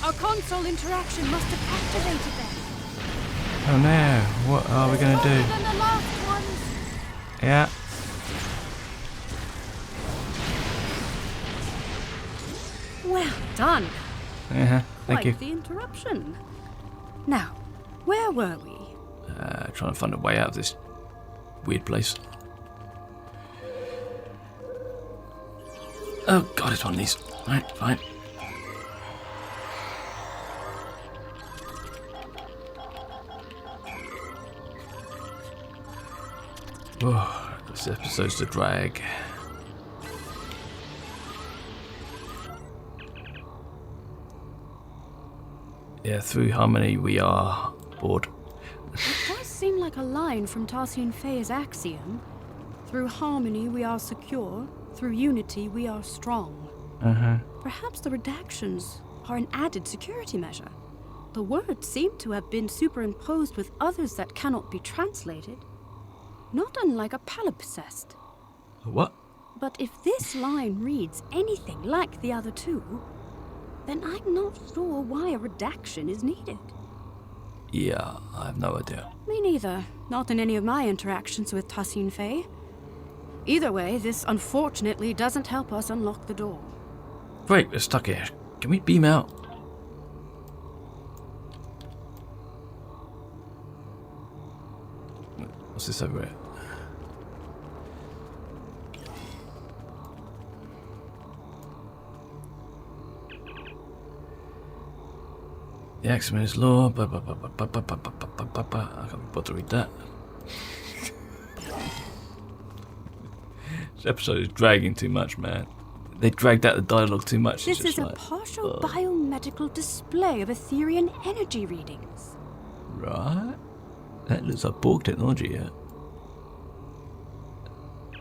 Our console interaction must have activated them. Oh no, what are we gonna do? Than the last ones. Yeah. Well done. Uh-huh. Thank Quite you. the interruption. Now, where were we? Trying to find a way out of this weird place. Oh god, it's one of these. Right, fine. Oh, this episode's a drag. Yeah, through harmony we are bored. It does seem like a line from Tassin Fay's Axiom. Through harmony we are secure, through unity we are strong. Perhaps the redactions are an added security measure. The words seem to have been superimposed with others that cannot be translated. Not unlike a palimpsest. What? But if this line reads anything like the other two, then I'm not sure why a redaction is needed. Yeah, I have no idea. Me neither. Not in any of my interactions with Tassin Fay. Either way, this unfortunately doesn't help us unlock the door. Great, we're stuck here. Can we beam out? What's this over here? The Axiom is law. I can't be bothered to read that. This episode is dragging too much, man. They dragged out the dialogue too much. This It's is just a like, partial biomedical display of Etherean energy readings. right? That looks like Borg technology, yeah.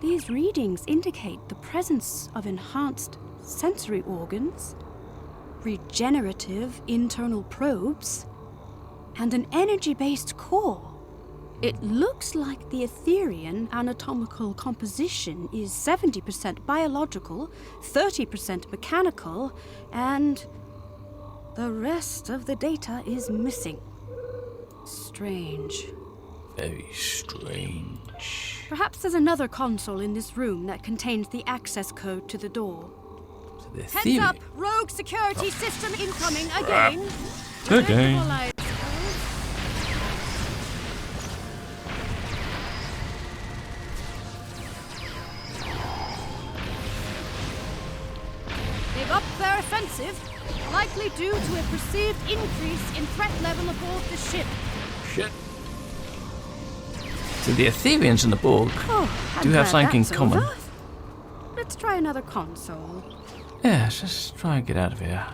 These readings indicate the presence of enhanced sensory organs, regenerative internal probes, and an energy-based core. It looks like the Etherean anatomical composition is 70% biological, 30% mechanical, and the rest of the data is missing. Strange. Very strange. Perhaps there's another console in this room that contains the access code to the door. So the Heads theory. up! Rogue security system incoming again! Again. Predictable, I suppose. They've upped their offensive, likely due to a perceived increase in threat level aboard the ship. Shit. So the Ethereans and the Borg Oh, do I'm have glad something in that's common. over. Let's try another console. Yeah, let's just try and get out of here.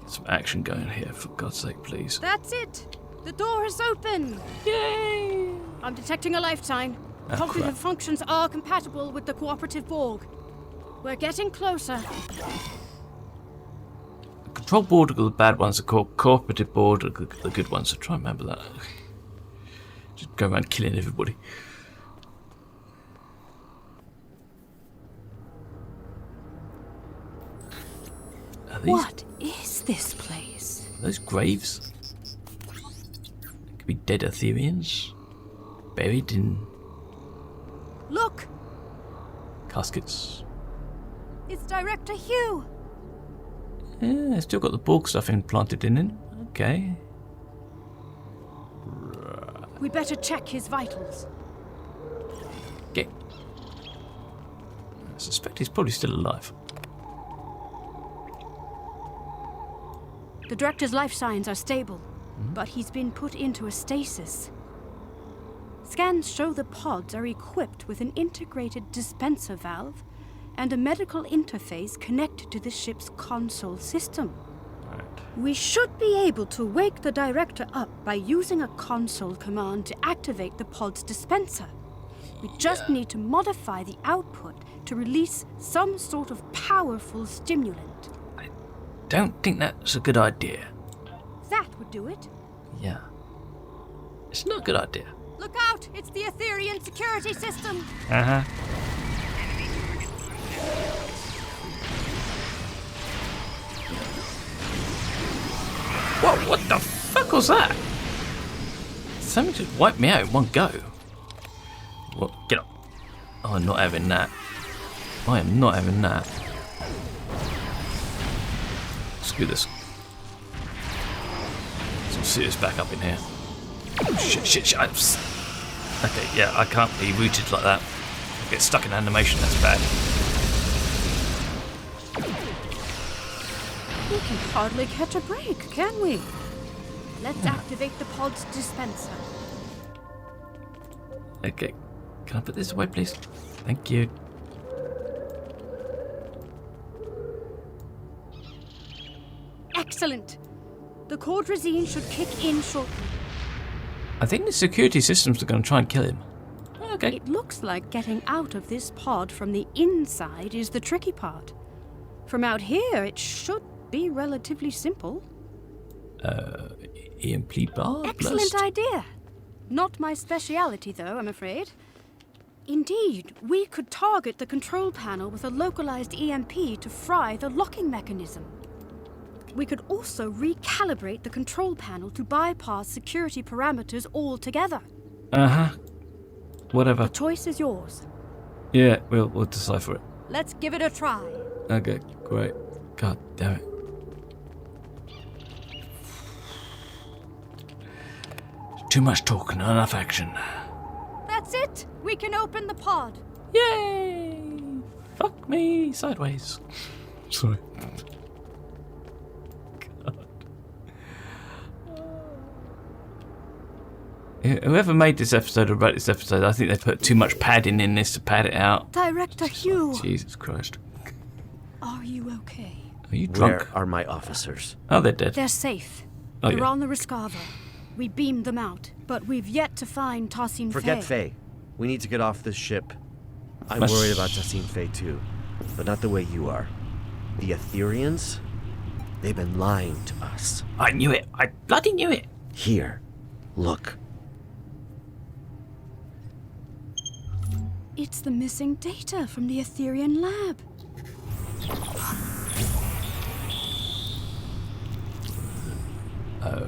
Get some action going here, for God's sake, please. That's it! The door is open! Yay! I'm detecting a lifetime. Oh, Cognitive crap. functions are compatible with the cooperative Borg. We're getting closer. The control board are the bad ones, the cooperative board are the good ones, so try and remember that. Just go around killing everybody. Are these What is this place? those graves? They could be dead Ethereans. Buried in Look! caskets. It's Director Hugh! Yeah, still got the Borg stuff implanted in it. Okay. We better check his vitals. Okay. I suspect he's probably still alive. The director's life signs are stable, but he's been put into a stasis. Scans show the pods are equipped with an integrated dispenser valve and a medical interface connected to the ship's console system. Right. We should be able to wake the director up by using a console command to activate the pod's dispenser. We just need to modify the output to release some sort of powerful stimulant. I don't think that's a good idea. That would do it. Yeah. It's not a good idea. Look out! It's the Etherean security system! Uh-huh. Whoa, what the fuck was that? Something just wiped me out in one go. What? Get up. Oh, I'm not having that. I am not having that. Screw this. Some serious backup in here. Oh, shit. Okay, yeah, I can't be rooted like that. I get stuck in animation, that's bad. We can hardly catch a break, can we? Let's activate the pod's dispenser. Okay, can I put this away, please? Thank you. Excellent! The Cordrazine should kick in shortly. I think the security systems are going to try and kill him. Okay. It looks like getting out of this pod from the inside is the tricky part. From out here, it should be relatively simple. EMP bar? Excellent blast? idea. Not my speciality, though, I'm afraid. Indeed, we could target the control panel with a localized EMP to fry the locking mechanism. We could also recalibrate the control panel to bypass security parameters altogether. Uh-huh. Whatever. The choice is yours. Yeah, we'll decipher it. Let's give it a try. Okay, great. God damn it. Too much talk, not enough action. That's it. We can open the pod. Yay! Fuck me sideways. Sorry. God. Whoever made this episode or wrote this episode, I think they put too much padding in this to pad it out. Director Hugh, Jesus Christ. are you okay? Are you drunk? Where are my officers? Oh, they're dead. They're safe. Oh, They're yeah. on the Rescava. We beamed them out, but we've yet to find Tassim Forget Faye. Faye. We need to get off this ship. I'm Must- worried about Tassim Faye too, but not the way you are. The Ethereans? They've been lying to us. I knew it. I bloody knew it. Here, look. It's the missing data from the Etherean lab.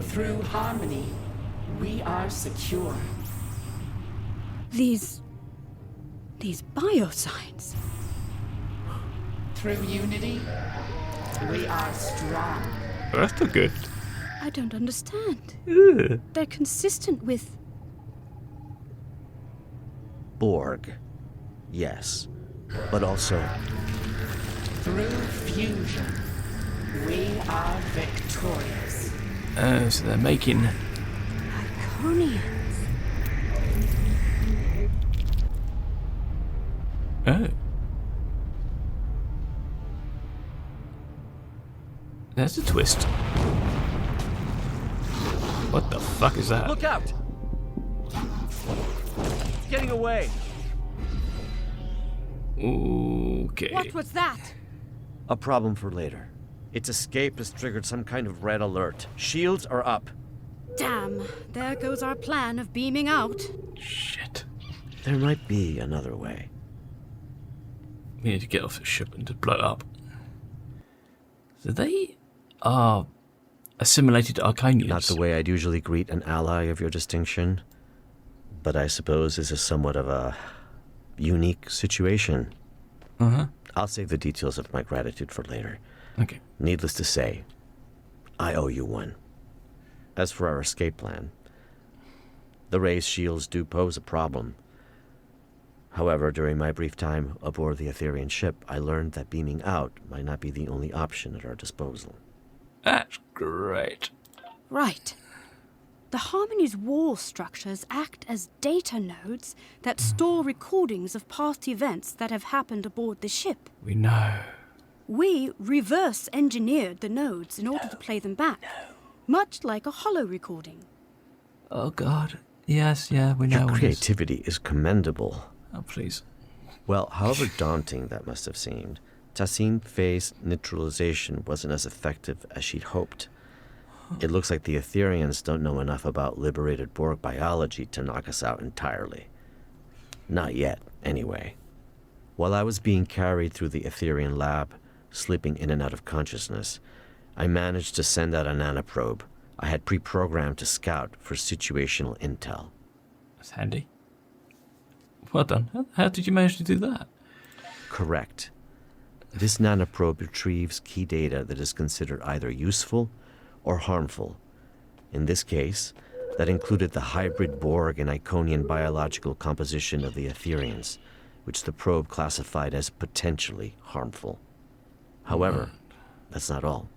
Through harmony, we are secure. These biosigns. Through unity, we are strong. That's not good. I don't understand. Ugh. They're consistent with... Borg. Yes. But also, Through fusion, we are victorious. So they're making... Iconians. Oh. That's a twist. What the fuck is that? look out! It's getting away! Okay. What was that? A problem for later. Its escape has triggered some kind of red alert. Shields are up. Damn, there goes our plan of beaming out. Shit. There might be another way. We need to get off the ship and just blow it up. So they are assimilated Arcanians. Not the way I'd usually greet an ally of your distinction, but I suppose this is somewhat of a unique situation. Uh-huh. I'll save the details of my gratitude for later. Okay. Needless to say, I owe you one. As for our escape plan, The rays shields do pose a problem. However, during my brief time aboard the Etherean ship, I learned that beaming out might not be the only option at our disposal. That's great. Right. The Harmony's wall structures act as data nodes that store recordings of past events that have happened aboard the ship. We know. We reverse engineered the nodes in order to play them back, much like a holo recording. Oh, God. Yes, yeah, we know. Your all this. creativity is commendable. Oh, please. Well, however daunting that must have seemed, Tassim phase neutralization wasn't as effective as she'd hoped. It looks like the Etherians don't know enough about liberated Borg biology to knock us out entirely. Not yet, anyway. While I was being carried through the Etherian lab, slipping in and out of consciousness, I managed to send out a nanoprobe I had pre-programmed to scout for situational intel. That's handy. Well done. How did you manage to do that? Correct. This nanoprobe retrieves key data that is considered either useful or harmful. In this case, that included the hybrid Borg and Iconian biological composition of the Etherians, which the probe classified as potentially harmful. However, that's not all.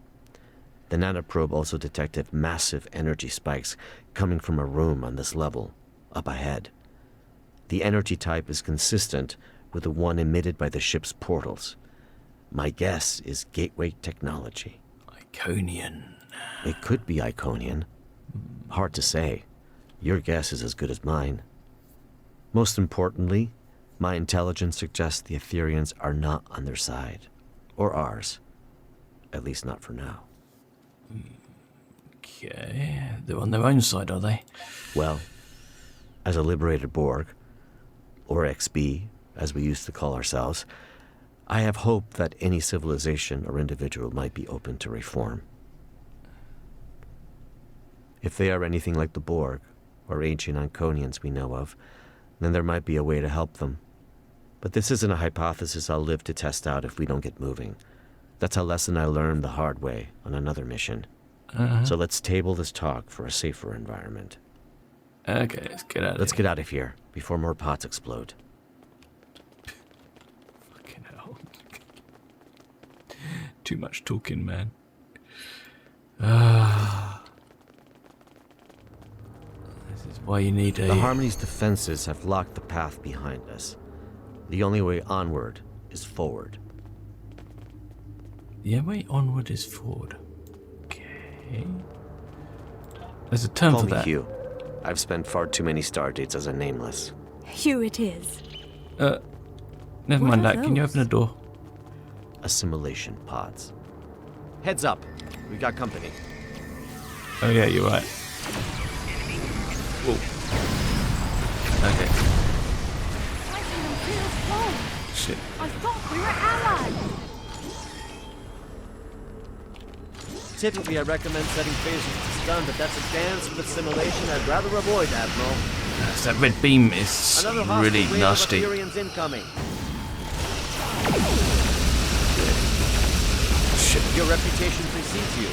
The nanoprobe also detected massive energy spikes coming from a room on this level, up ahead. The energy type is consistent with the one emitted by the ship's portals. My guess is gateway technology. Iconian. It could be Iconian. Hard to say. Your guess is as good as mine. Most importantly, my intelligence suggests the Etherians are not on their side. Or ours. At least not for now. Okay, they're on their own side, are they? Well, as a liberated Borg, or XB, as we used to call ourselves, I have hope that any civilization or individual might be open to reform. If they are anything like the Borg, or ancient Iconians we know of, then there might be a way to help them. But this isn't a hypothesis I'll live to test out if we don't get moving. That's a lesson I learned the hard way on another mission. So let's table this talk for a safer environment. Okay, let's get out of Let's here. get out of here before more pots explode. Fucking hell. Too much talking, man. This is why you need a... The Harmony's defenses have locked the path behind us. The only way onward is forward. The way onward is forward. Okay. There's a term Call for me that. Hugh. I've spent far too many stardates as a nameless. Hugh it is. Never What mind are that. Can you those? open a door? Assimilation pods. Heads up. We got company. Oh yeah, you're right. Whoa. Okay. Fighting them feels wrong. Shit. I thought we were allies. Typically, I recommend setting phasers to stun, but that's a dance with assimilation I'd rather avoid, Admiral. That red beam is Another hostile really wave nasty. of Ethereans incoming. Shit. Your reputation precedes you.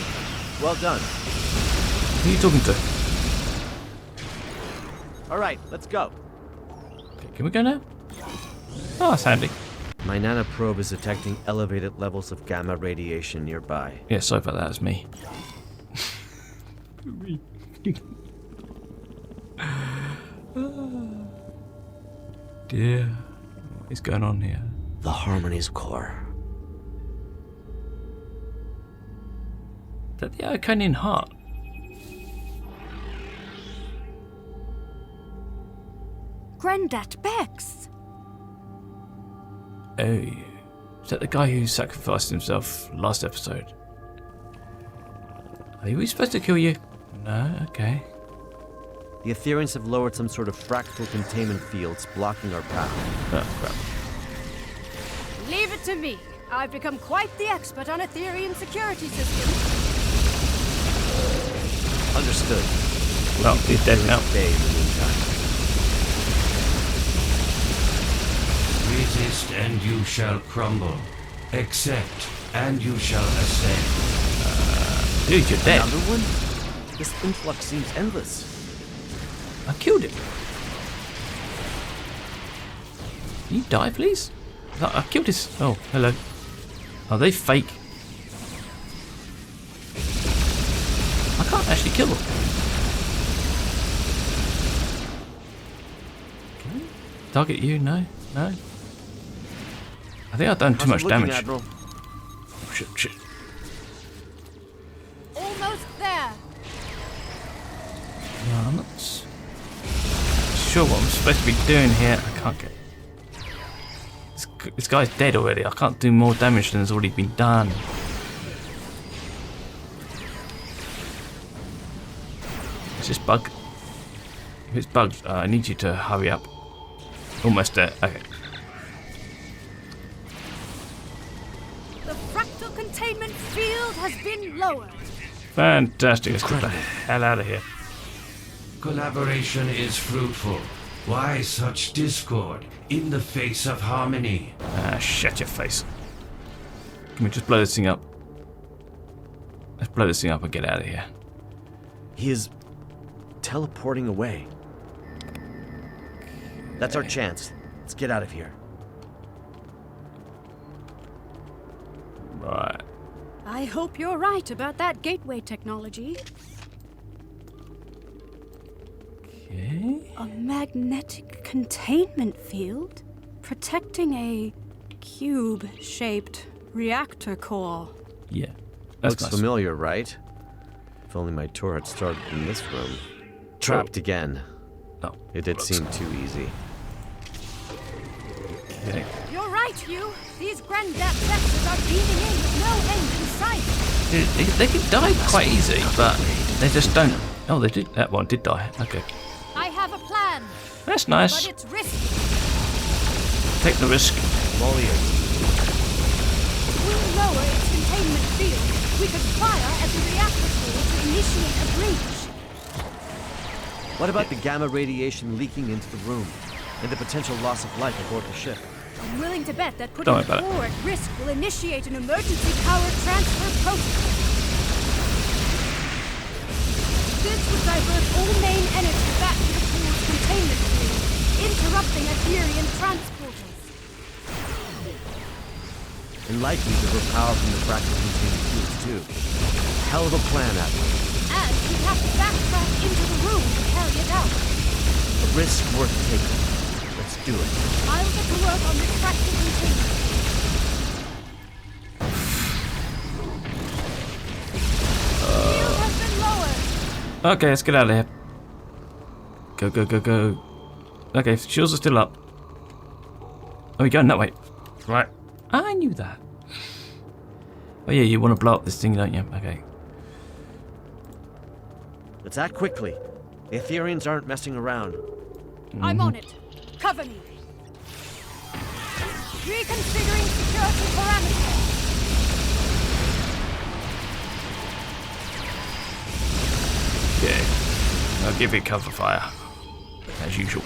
Well done. Who are you talking to? All right, let's go. Okay, can we go now? Oh, that's handy. My nanoprobe is detecting elevated levels of gamma radiation nearby. Yeah, sorry about that. It's me. Dear, what is going on here? The Harmony's core. Is that the Iconian heart? Grandad Bex. Oh, is that the guy who sacrificed himself last episode? Are we supposed to kill you? No, okay. The Etherians have lowered some sort of fractal containment fields blocking our path. Oh, crap. Leave it to me. I've become quite the expert on Ethereum security systems. Understood. Well, he's dead now. Stay in the meantime. Resist and you shall crumble. Accept and you shall ascend. Dude, you're dead. Another one? This influx seems endless. I killed him. Can you die, please? I killed his... Oh, hello. Are they fake? I can't actually kill them. Can I target you? No? No? I think I've done too much damage. Admiral? Oh, shit. Almost there. No, I'm not sure what I'm supposed to be doing here. I can't get... This guy's dead already. I can't do more damage than has already been done. Is this bug? If it's bugged, I need you to hurry up. Almost there. Okay. The fractal containment field has been lowered. Fantastic. Let's get the hell out of here. Collaboration is fruitful. Why such discord in the face of harmony? Ah, shut your face. Can we just blow this thing up? Let's blow this thing up and get out of here. He is teleporting away. That's our chance. Let's get out of here. Right. I hope you're right about that gateway technology. Okay. A magnetic containment field protecting a cube-shaped reactor core. Yeah. That's Looks nice. familiar, right? If only my tour had started in this room. Trapped again. No. It did seem too easy. Okay. You're right, Hugh. These granddad vectors are beaming in with no end in sight. They could die quite easy, but they just don't. Oh, they did. That one did die. Okay. I have a plan, That's but nice. it's risky. Take the risk. Molly, If we lower its containment field, we could fire at the reactor core to initiate a breach. what about the gamma radiation leaking into the room and the potential loss of life aboard the ship? I'm willing to bet that putting Don't the worry about core at risk will initiate an emergency power transfer protocol. This would divert all main energy back to the core's containment field, interrupting Adherian transporters. And likely to draw power from the fractal containing fields too. Hell of a plan, Admiral. And we'd have to backtrack into the room to carry it out. A risk worth taking. Let's do it. I'll get to work on this fractal containment. Field has been lowered. Okay, let's get out of here. Go, go, go, go. Okay, shields are still up. Oh, we're going that way. Right. I knew that. Oh yeah, you want to blow up this thing, don't you? Okay. Let's act quickly. The Aetherians aren't messing around. I'm on it. Cover me. Reconfiguring security parameters. Okay. I'll give you cover fire. As usual.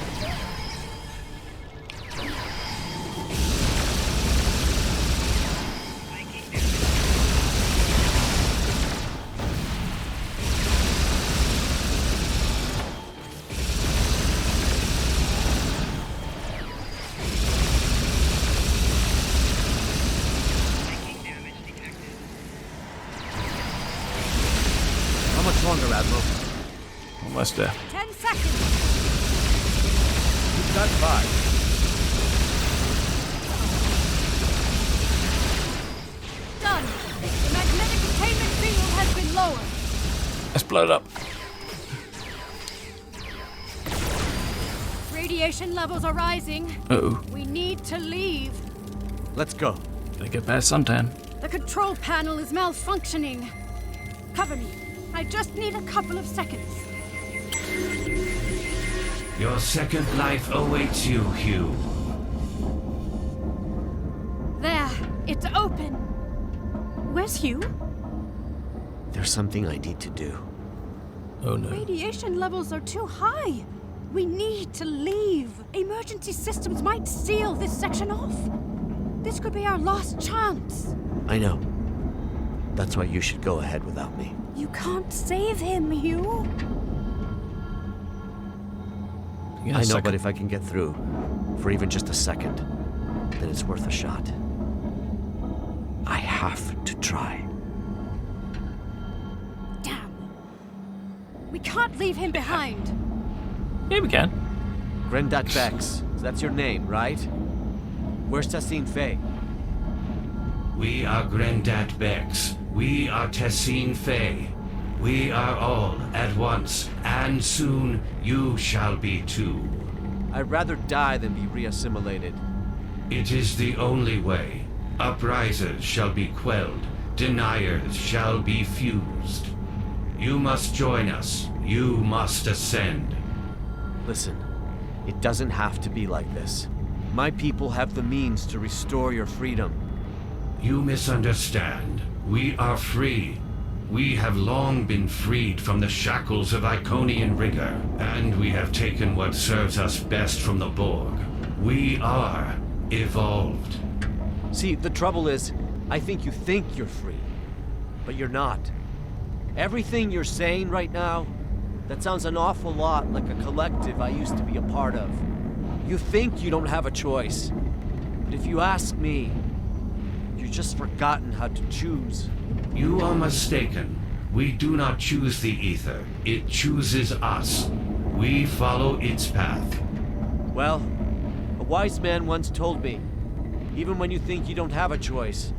How much longer, Admiral? Almost there. 10 seconds. You've got 5. Done. The magnetic containment field has been lowered. Let's blow it up. Radiation levels are rising. Uh-oh. We need to leave. Let's go. Gotta get past suntan. The control panel is malfunctioning. Cover me. I just need a couple of seconds. Your second life awaits you, Hugh. There. It's open. Where's Hugh? There's something I need to do. Oh no. Radiation levels are too high. We need to leave. Emergency systems might seal this section off. This could be our last chance. I know. That's why you should go ahead without me. You can't save him, Hugh. Yeah, I know, but if I can get through, for even just a second, then it's worth a shot. I have to try. Damn. We can't leave him behind. Yeah, we can. Grendat Bex, that's your name, right? Where's Tessine Faye? We are Grendat Bex. We are Tessine Faye. We are all at once, and soon you shall be too. I'd rather die than be reassimilated. It is the only way. Uprisers shall be quelled. Deniers shall be fused. You must join us. You must ascend. Listen, it doesn't have to be like this. My people have the means to restore your freedom. You misunderstand. We are free. We have long been freed from the shackles of Iconian rigor, and we have taken what serves us best from the Borg. We are evolved. See, the trouble is, I think you think you're free, but you're not. Everything you're saying right now, that sounds an awful lot like a collective I used to be a part of. You think you don't have a choice, but if you ask me, you've just forgotten how to choose. You are mistaken. We do not choose the ether. It chooses us. We follow its path. Well, a wise man once told me, even when you think you don't have a choice,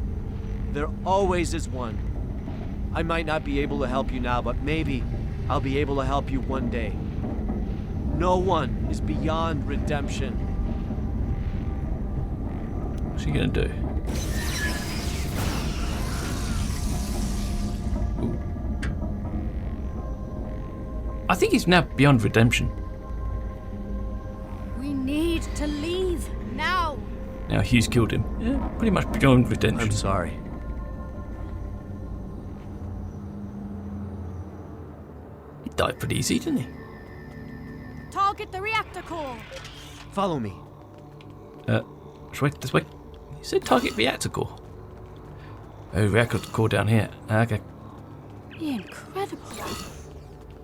there always is one. I might not be able to help you now, but maybe I'll be able to help you one day. No one is beyond redemption. What's he gonna do? Ooh. I think he's now beyond redemption. We need to leave now. Now Hughes killed him. Yeah, pretty much beyond redemption. I'm sorry. He died pretty easy, didn't he? Target the reactor core. Follow me. This way. You said target reactor core. Oh, reactor core down here. Okay. Incredible.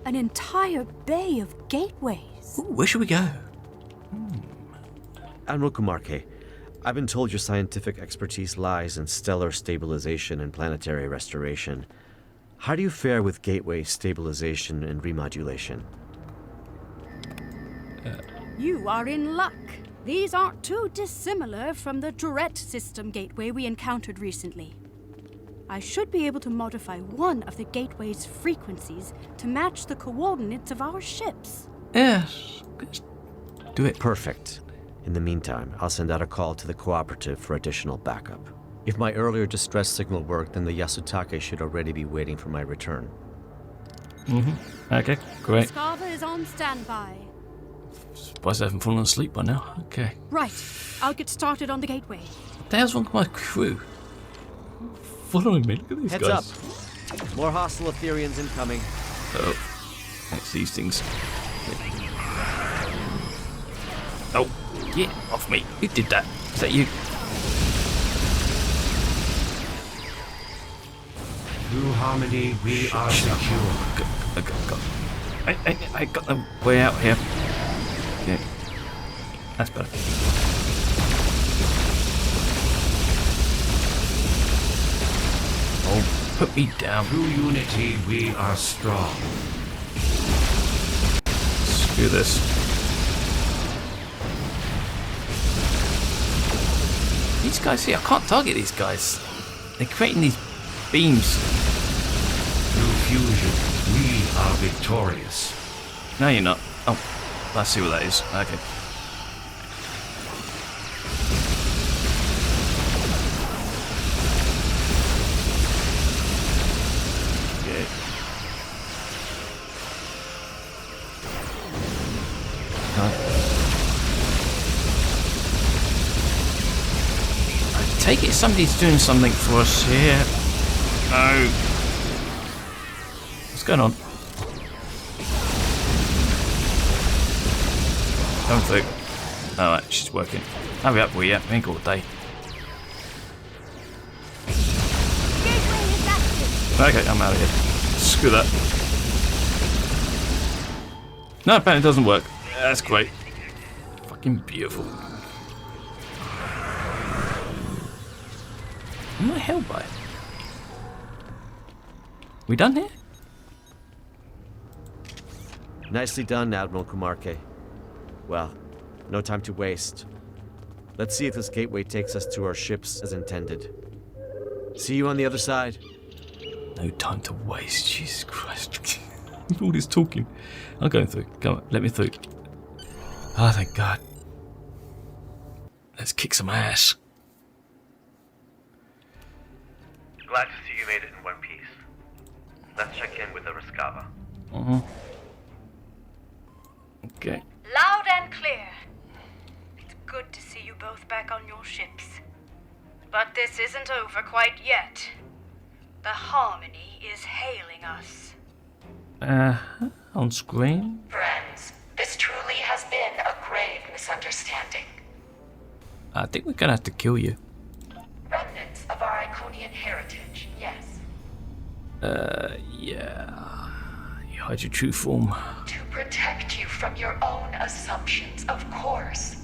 An entire bay of gateways. Ooh, where should we go? Admiral Kumarke, I've been told your scientific expertise lies in stellar stabilization and planetary restoration. How do you fare with gateway stabilization and remodulation? You are in luck. These aren't too dissimilar from the Tourette system gateway we encountered recently. I should be able to modify one of the gateway's frequencies to match the coordinates of our ships. Yes. Do it. Perfect. In the meantime, I'll send out a call to the cooperative for additional backup. If my earlier distress signal worked, then the Yasutake should already be waiting for my return. Okay, great. Scarva is on standby. Surprised I haven't fallen asleep by now. Okay. Right. I'll get started on the gateway. What the hell's wrong with my crew? Following me. Look at these Heads guys. up. More hostile Etherians incoming. Oh. That's these things. Oh, get off me. Who did that? Is that you? Through harmony, we are secure. I got the way out here. Yeah. That's better. Oh, put me down. Through unity, we are strong. Screw this. These guys here, I can't target these guys. They're creating these beams. Through fusion, we are victorious. No, you're not. Oh, I see what that is. Okay. Okay. I take it somebody's doing something for us here. No. What's going on? Don't think. Alright, she's working. Hurry up, will ya? We ain't got a day. Gateway is active. Okay, I'm out of here. Screw that. No, apparently it doesn't work. That's great. fucking beautiful. What am I held by? We done here? Nicely done, Admiral Kumarke. Well, no time to waste. Let's see if this gateway takes us to our ships as intended. See you on the other side. No time to waste, Jesus Christ. All this talking. I'm going through. Come on, let me through. Oh, thank God. Let's kick some ass. Glad to see you made it in one piece. Let's check in with the Rescava. Okay. Loud and clear. It's good to see you both back on your ships. But this isn't over quite yet. The Harmony is hailing us. On screen. Friends, this truly has been a grave misunderstanding. I think we're gonna have to kill you. Remnants of our Iconian heritage, yes. Yeah. You hide your true form. To protect you from your own assumptions, of course.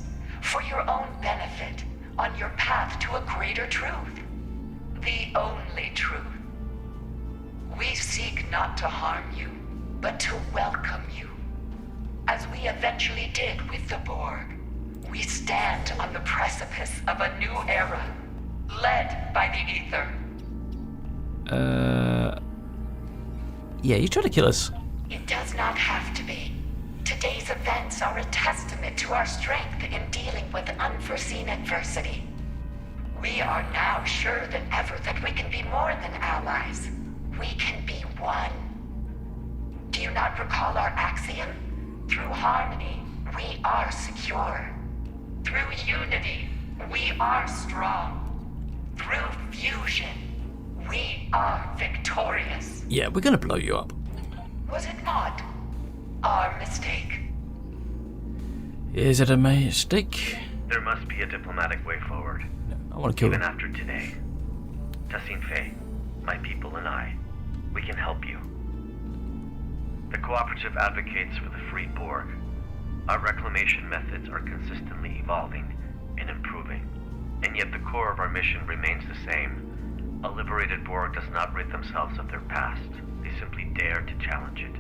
For your own benefit, on your path to a greater truth. The only truth. We seek not to harm you, but to welcome you. As we eventually did with the Borg, we stand on the precipice of a new era, led by the Ether. Yeah, you tried to kill us. It does not have to be. Today's events are a testament to our strength in dealing with unforeseen adversity. We are now sure than ever that we can be more than allies. We can be one. Do you not recall our axiom? Through harmony, we are secure. Through unity, we are strong. Through fusion, we are victorious. Yeah, we're gonna blow you up. Was it not our mistake? Is it a mistake? There must be a diplomatic way forward. I want to kill Even them. after today. Tassin Fei, my people and I, we can help you. The Cooperative advocates for the free Borg. Our reclamation methods are consistently evolving and improving, and yet the core of our mission remains the same. A liberated Borg does not rid themselves of their past. They simply dare to challenge it.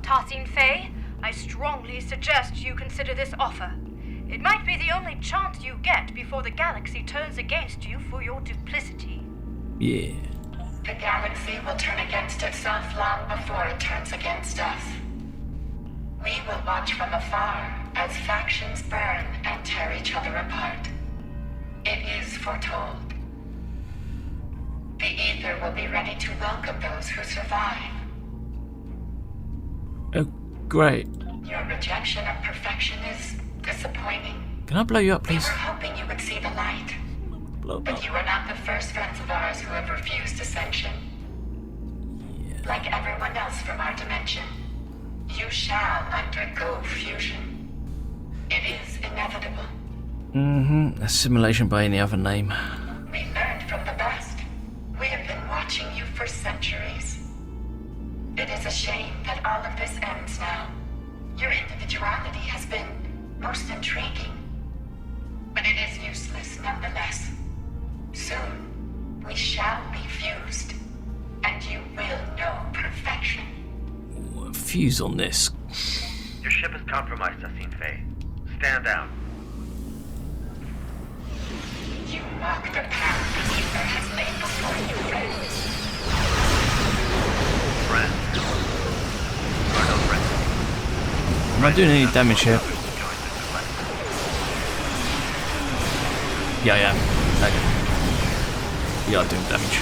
Tassin Fei, I strongly suggest you consider this offer. It might be the only chance you get before the galaxy turns against you for your duplicity. Yeah. The galaxy will turn against itself long before it turns against us. We will watch from afar as factions burn and tear each other apart. It is foretold. The Ether will be ready to welcome those who survive. Oh, great. Your rejection of perfection is disappointing. Can I blow you up, We please? were hoping you would see the light. Blow up. But you are not the first friends of ours who have refused ascension. Like everyone else from our dimension, you shall undergo fusion. It is inevitable. Assimilation by any other name. We learned from the best. We have been watching you for centuries. It is a shame that all of this ends now. Your individuality has been most intriguing. But it is useless nonetheless. Soon, we shall be fused, and you will know perfection. Fuse on this. Your ship is compromised, Tassin Fei. Stand down. You walk the path the Ether has laid before you, friends. Friends. You are no friends. I'm not doing any damage here. Yeah, yeah. Okay. We are doing damage.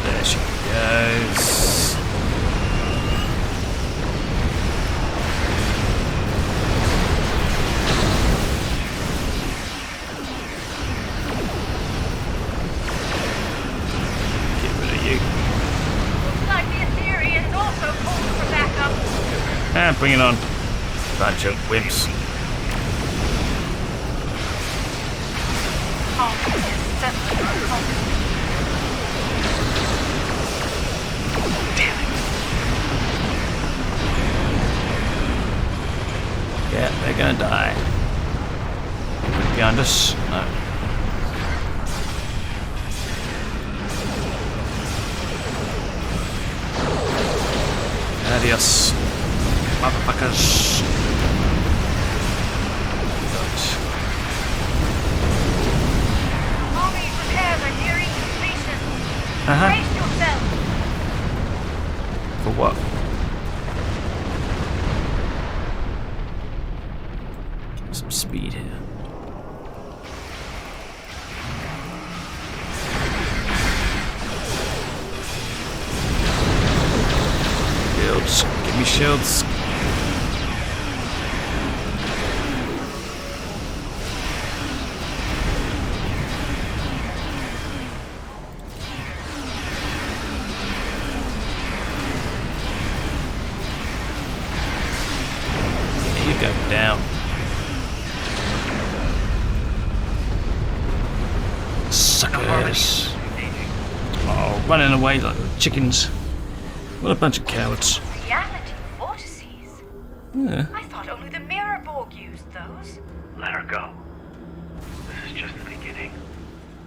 There she goes. Get rid of you. Looks like the Ethereans also called for backup. And bring it on. Bunch of wimps. Harmony is settling our conflict. Damn behind us? No. Adios, motherfuckers. Army repairs are nearing completion. Uh-huh. Brace yourself. For what? Some speed here. Shields. Give me shields. There you go, down. Suckers. Oh, running away like chickens. What a bunch of cowards. Reality vortices. Yeah. I thought only the Mirror Borg used those. Let her go. This is just the beginning.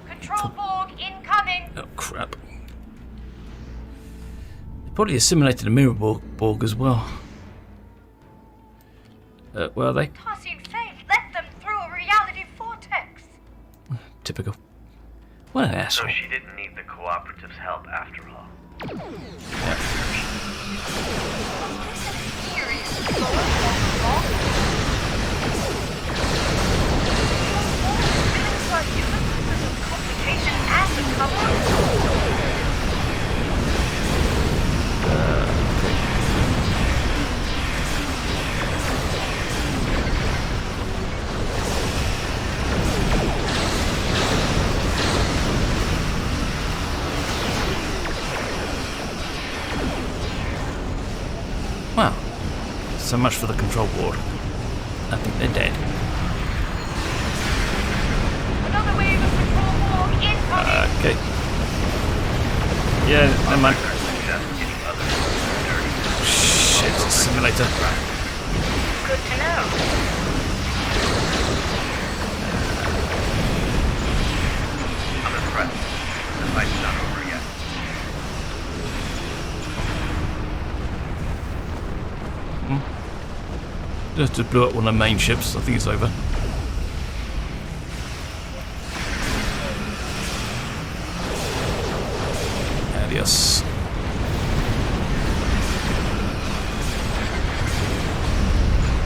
Control Borg incoming. Oh, crap. They probably assimilated a mirror Borg as well. Where are they? Tossing faith let them through a reality vortex. Typical. What an So asshole. she didn't need the cooperative's help after all. Wow. So much for the control board. I think they're dead. Another wave of Control Borg incoming. Okay. Yeah, never mind. Shit, simulator. Good to know. I'm impressed. The fight's not over yet. Just to blow up one of the main ships. I think it's over. Adios.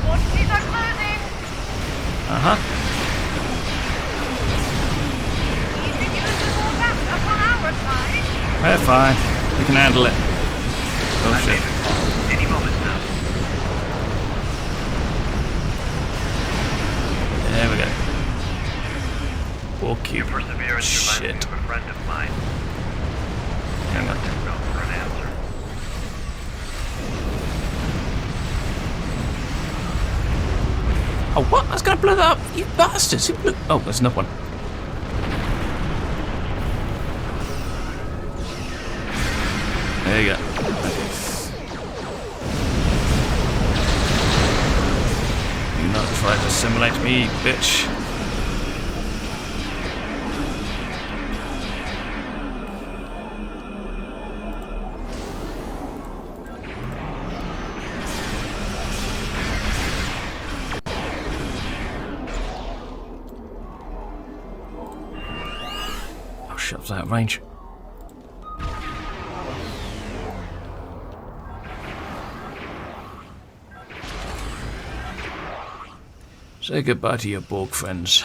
Vortices are closing. Uh-huh. Easy use is all wrapped up on our side. We're fine. We can handle it. Oh shit. Any moment now. There we go. Walk you. Your perseverance reminds me Shit. of a friend of mine. Hang on. Go for an answer. Oh, what? I was gonna blow that up. You bastards. Who blew... Oh, there's another one. There you go. Do not try to simulate me, bitch. Oh shit, I was out of range. Say goodbye to your Borg friends.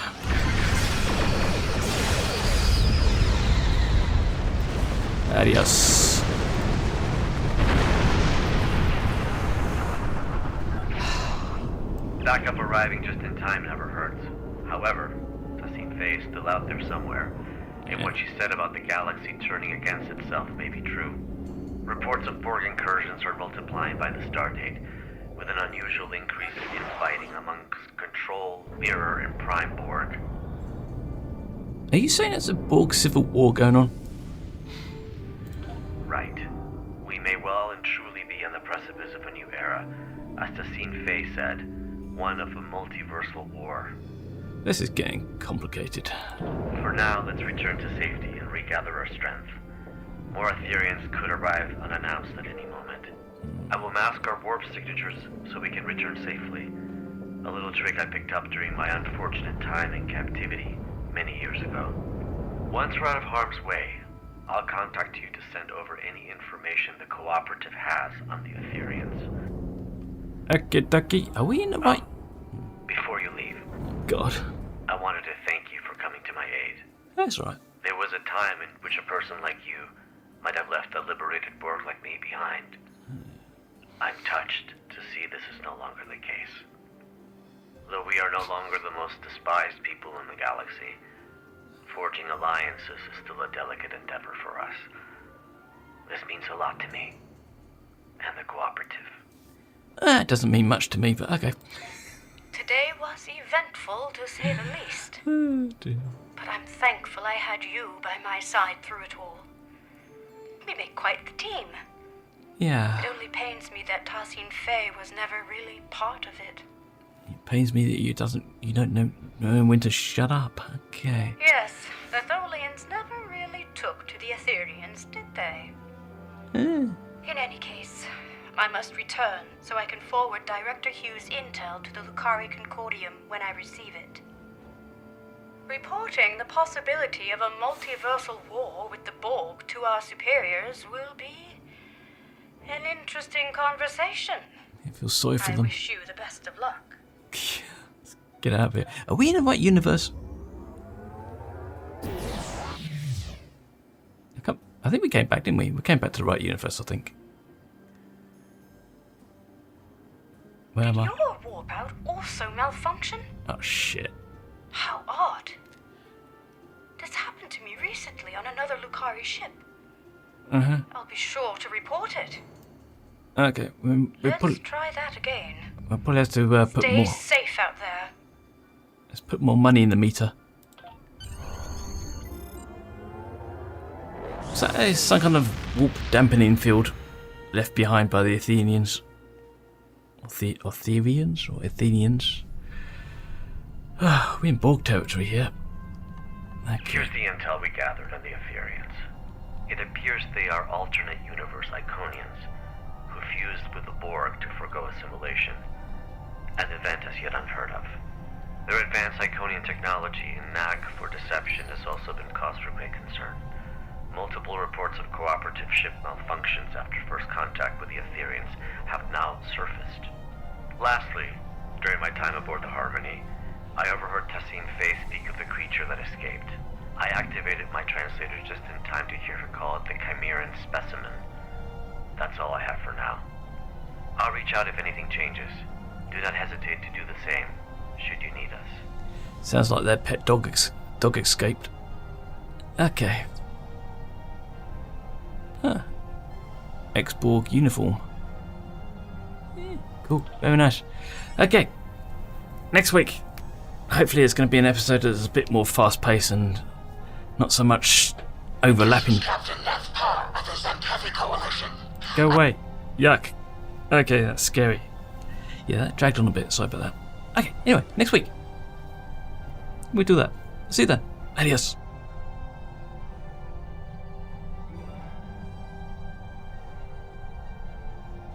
Adios. Backup arriving just in time never hurts. However, Sassine Faye is still out there somewhere, and what she said about the galaxy turning against itself may be true. Reports of Borg incursions are multiplying by the stardate, with an unusual increase in fighting amongst Control, Mirror, and Prime Borg. Are you saying it's a Borg civil war going on? Right. We may well and truly be on the precipice of a new era, as Sassine Faye said, one of a multiversal war. This is getting complicated. For now, let's return to safety and regather our strength. More Ethereans could arrive unannounced at any moment. I will mask our warp signatures so we can return safely. A little trick I picked up during my unfortunate time in captivity many years ago. Once we're out of harm's way, I'll contact you to send over any information the Cooperative has on the Ethereans. Okie dokie. Are we in the right? Before you leave, God. I wanted to thank you for coming to my aid. That's right. There was a time in which a person like you might have left a liberated Borg like me behind. I'm touched to see this is no longer the case. Though we are no longer the most despised people in the galaxy, forging alliances is still a delicate endeavor for us. This means a lot to me, and the Cooperative. It doesn't mean much to me, but okay. Today was eventful, to say the least. Oh, dear. But I'm thankful I had you by my side through it all. We make quite the team. Yeah. It only pains me that Tassine Faye was never really part of it. It pains me that you don't know when to shut up. Okay. Yes, the Tholians never really took to the Ethereans, did they? Eh. In any case, I must return so I can forward Director Hughes' intel to the Lucari Concordium when I receive it. Reporting the possibility of a multiversal war with the Borg to our superiors will be an interesting conversation. I feel sorry for I them. wish you the best of luck. Let's get out of here. Are we in the right universe? I think we came back, didn't we? We came back to the right universe, I think. Where am I? Did your warp out also malfunction? Oh, shit. How odd. This happened to me recently on another Lucari ship. Uh-huh. I'll be sure to report it. Okay. Let's try that again. We'll probably have to put Stay more... safe out there. Let's put more money in the meter. So that is some kind of warp dampening field left behind by the Athenians. Or Therians? Or Athenians? We're in Borg territory here. Okay. Here's the intel we gathered on the Ethereans. It appears they are alternate universe Iconians who fused with the Borg to forgo assimilation, an event as yet unheard of. Their advanced Iconian technology and knack for deception has also been cause for great concern. Multiple reports of cooperative ship malfunctions after first contact with the Ethereans have now surfaced. Lastly, during my time aboard the Harmony, I overheard Tassine Faye speak of the creature that escaped. I activated my translator just in time to hear her call it the Chimeran specimen. That's all I have for now. I'll reach out if anything changes. Do not hesitate to do the same, should you need us. Sounds like their pet dog escaped. Okay. Huh. Ex-Borg uniform. Yeah, cool, very nice. Okay, next week, hopefully it's going to be an episode that's a bit more fast-paced and not so much overlapping. Captain Lethpar of the Xantethi Coalition. Go away. Yuck. Okay, that's scary. Yeah, that dragged on a bit, sorry about that. Okay, anyway, next week, we do that. See you then. Adios.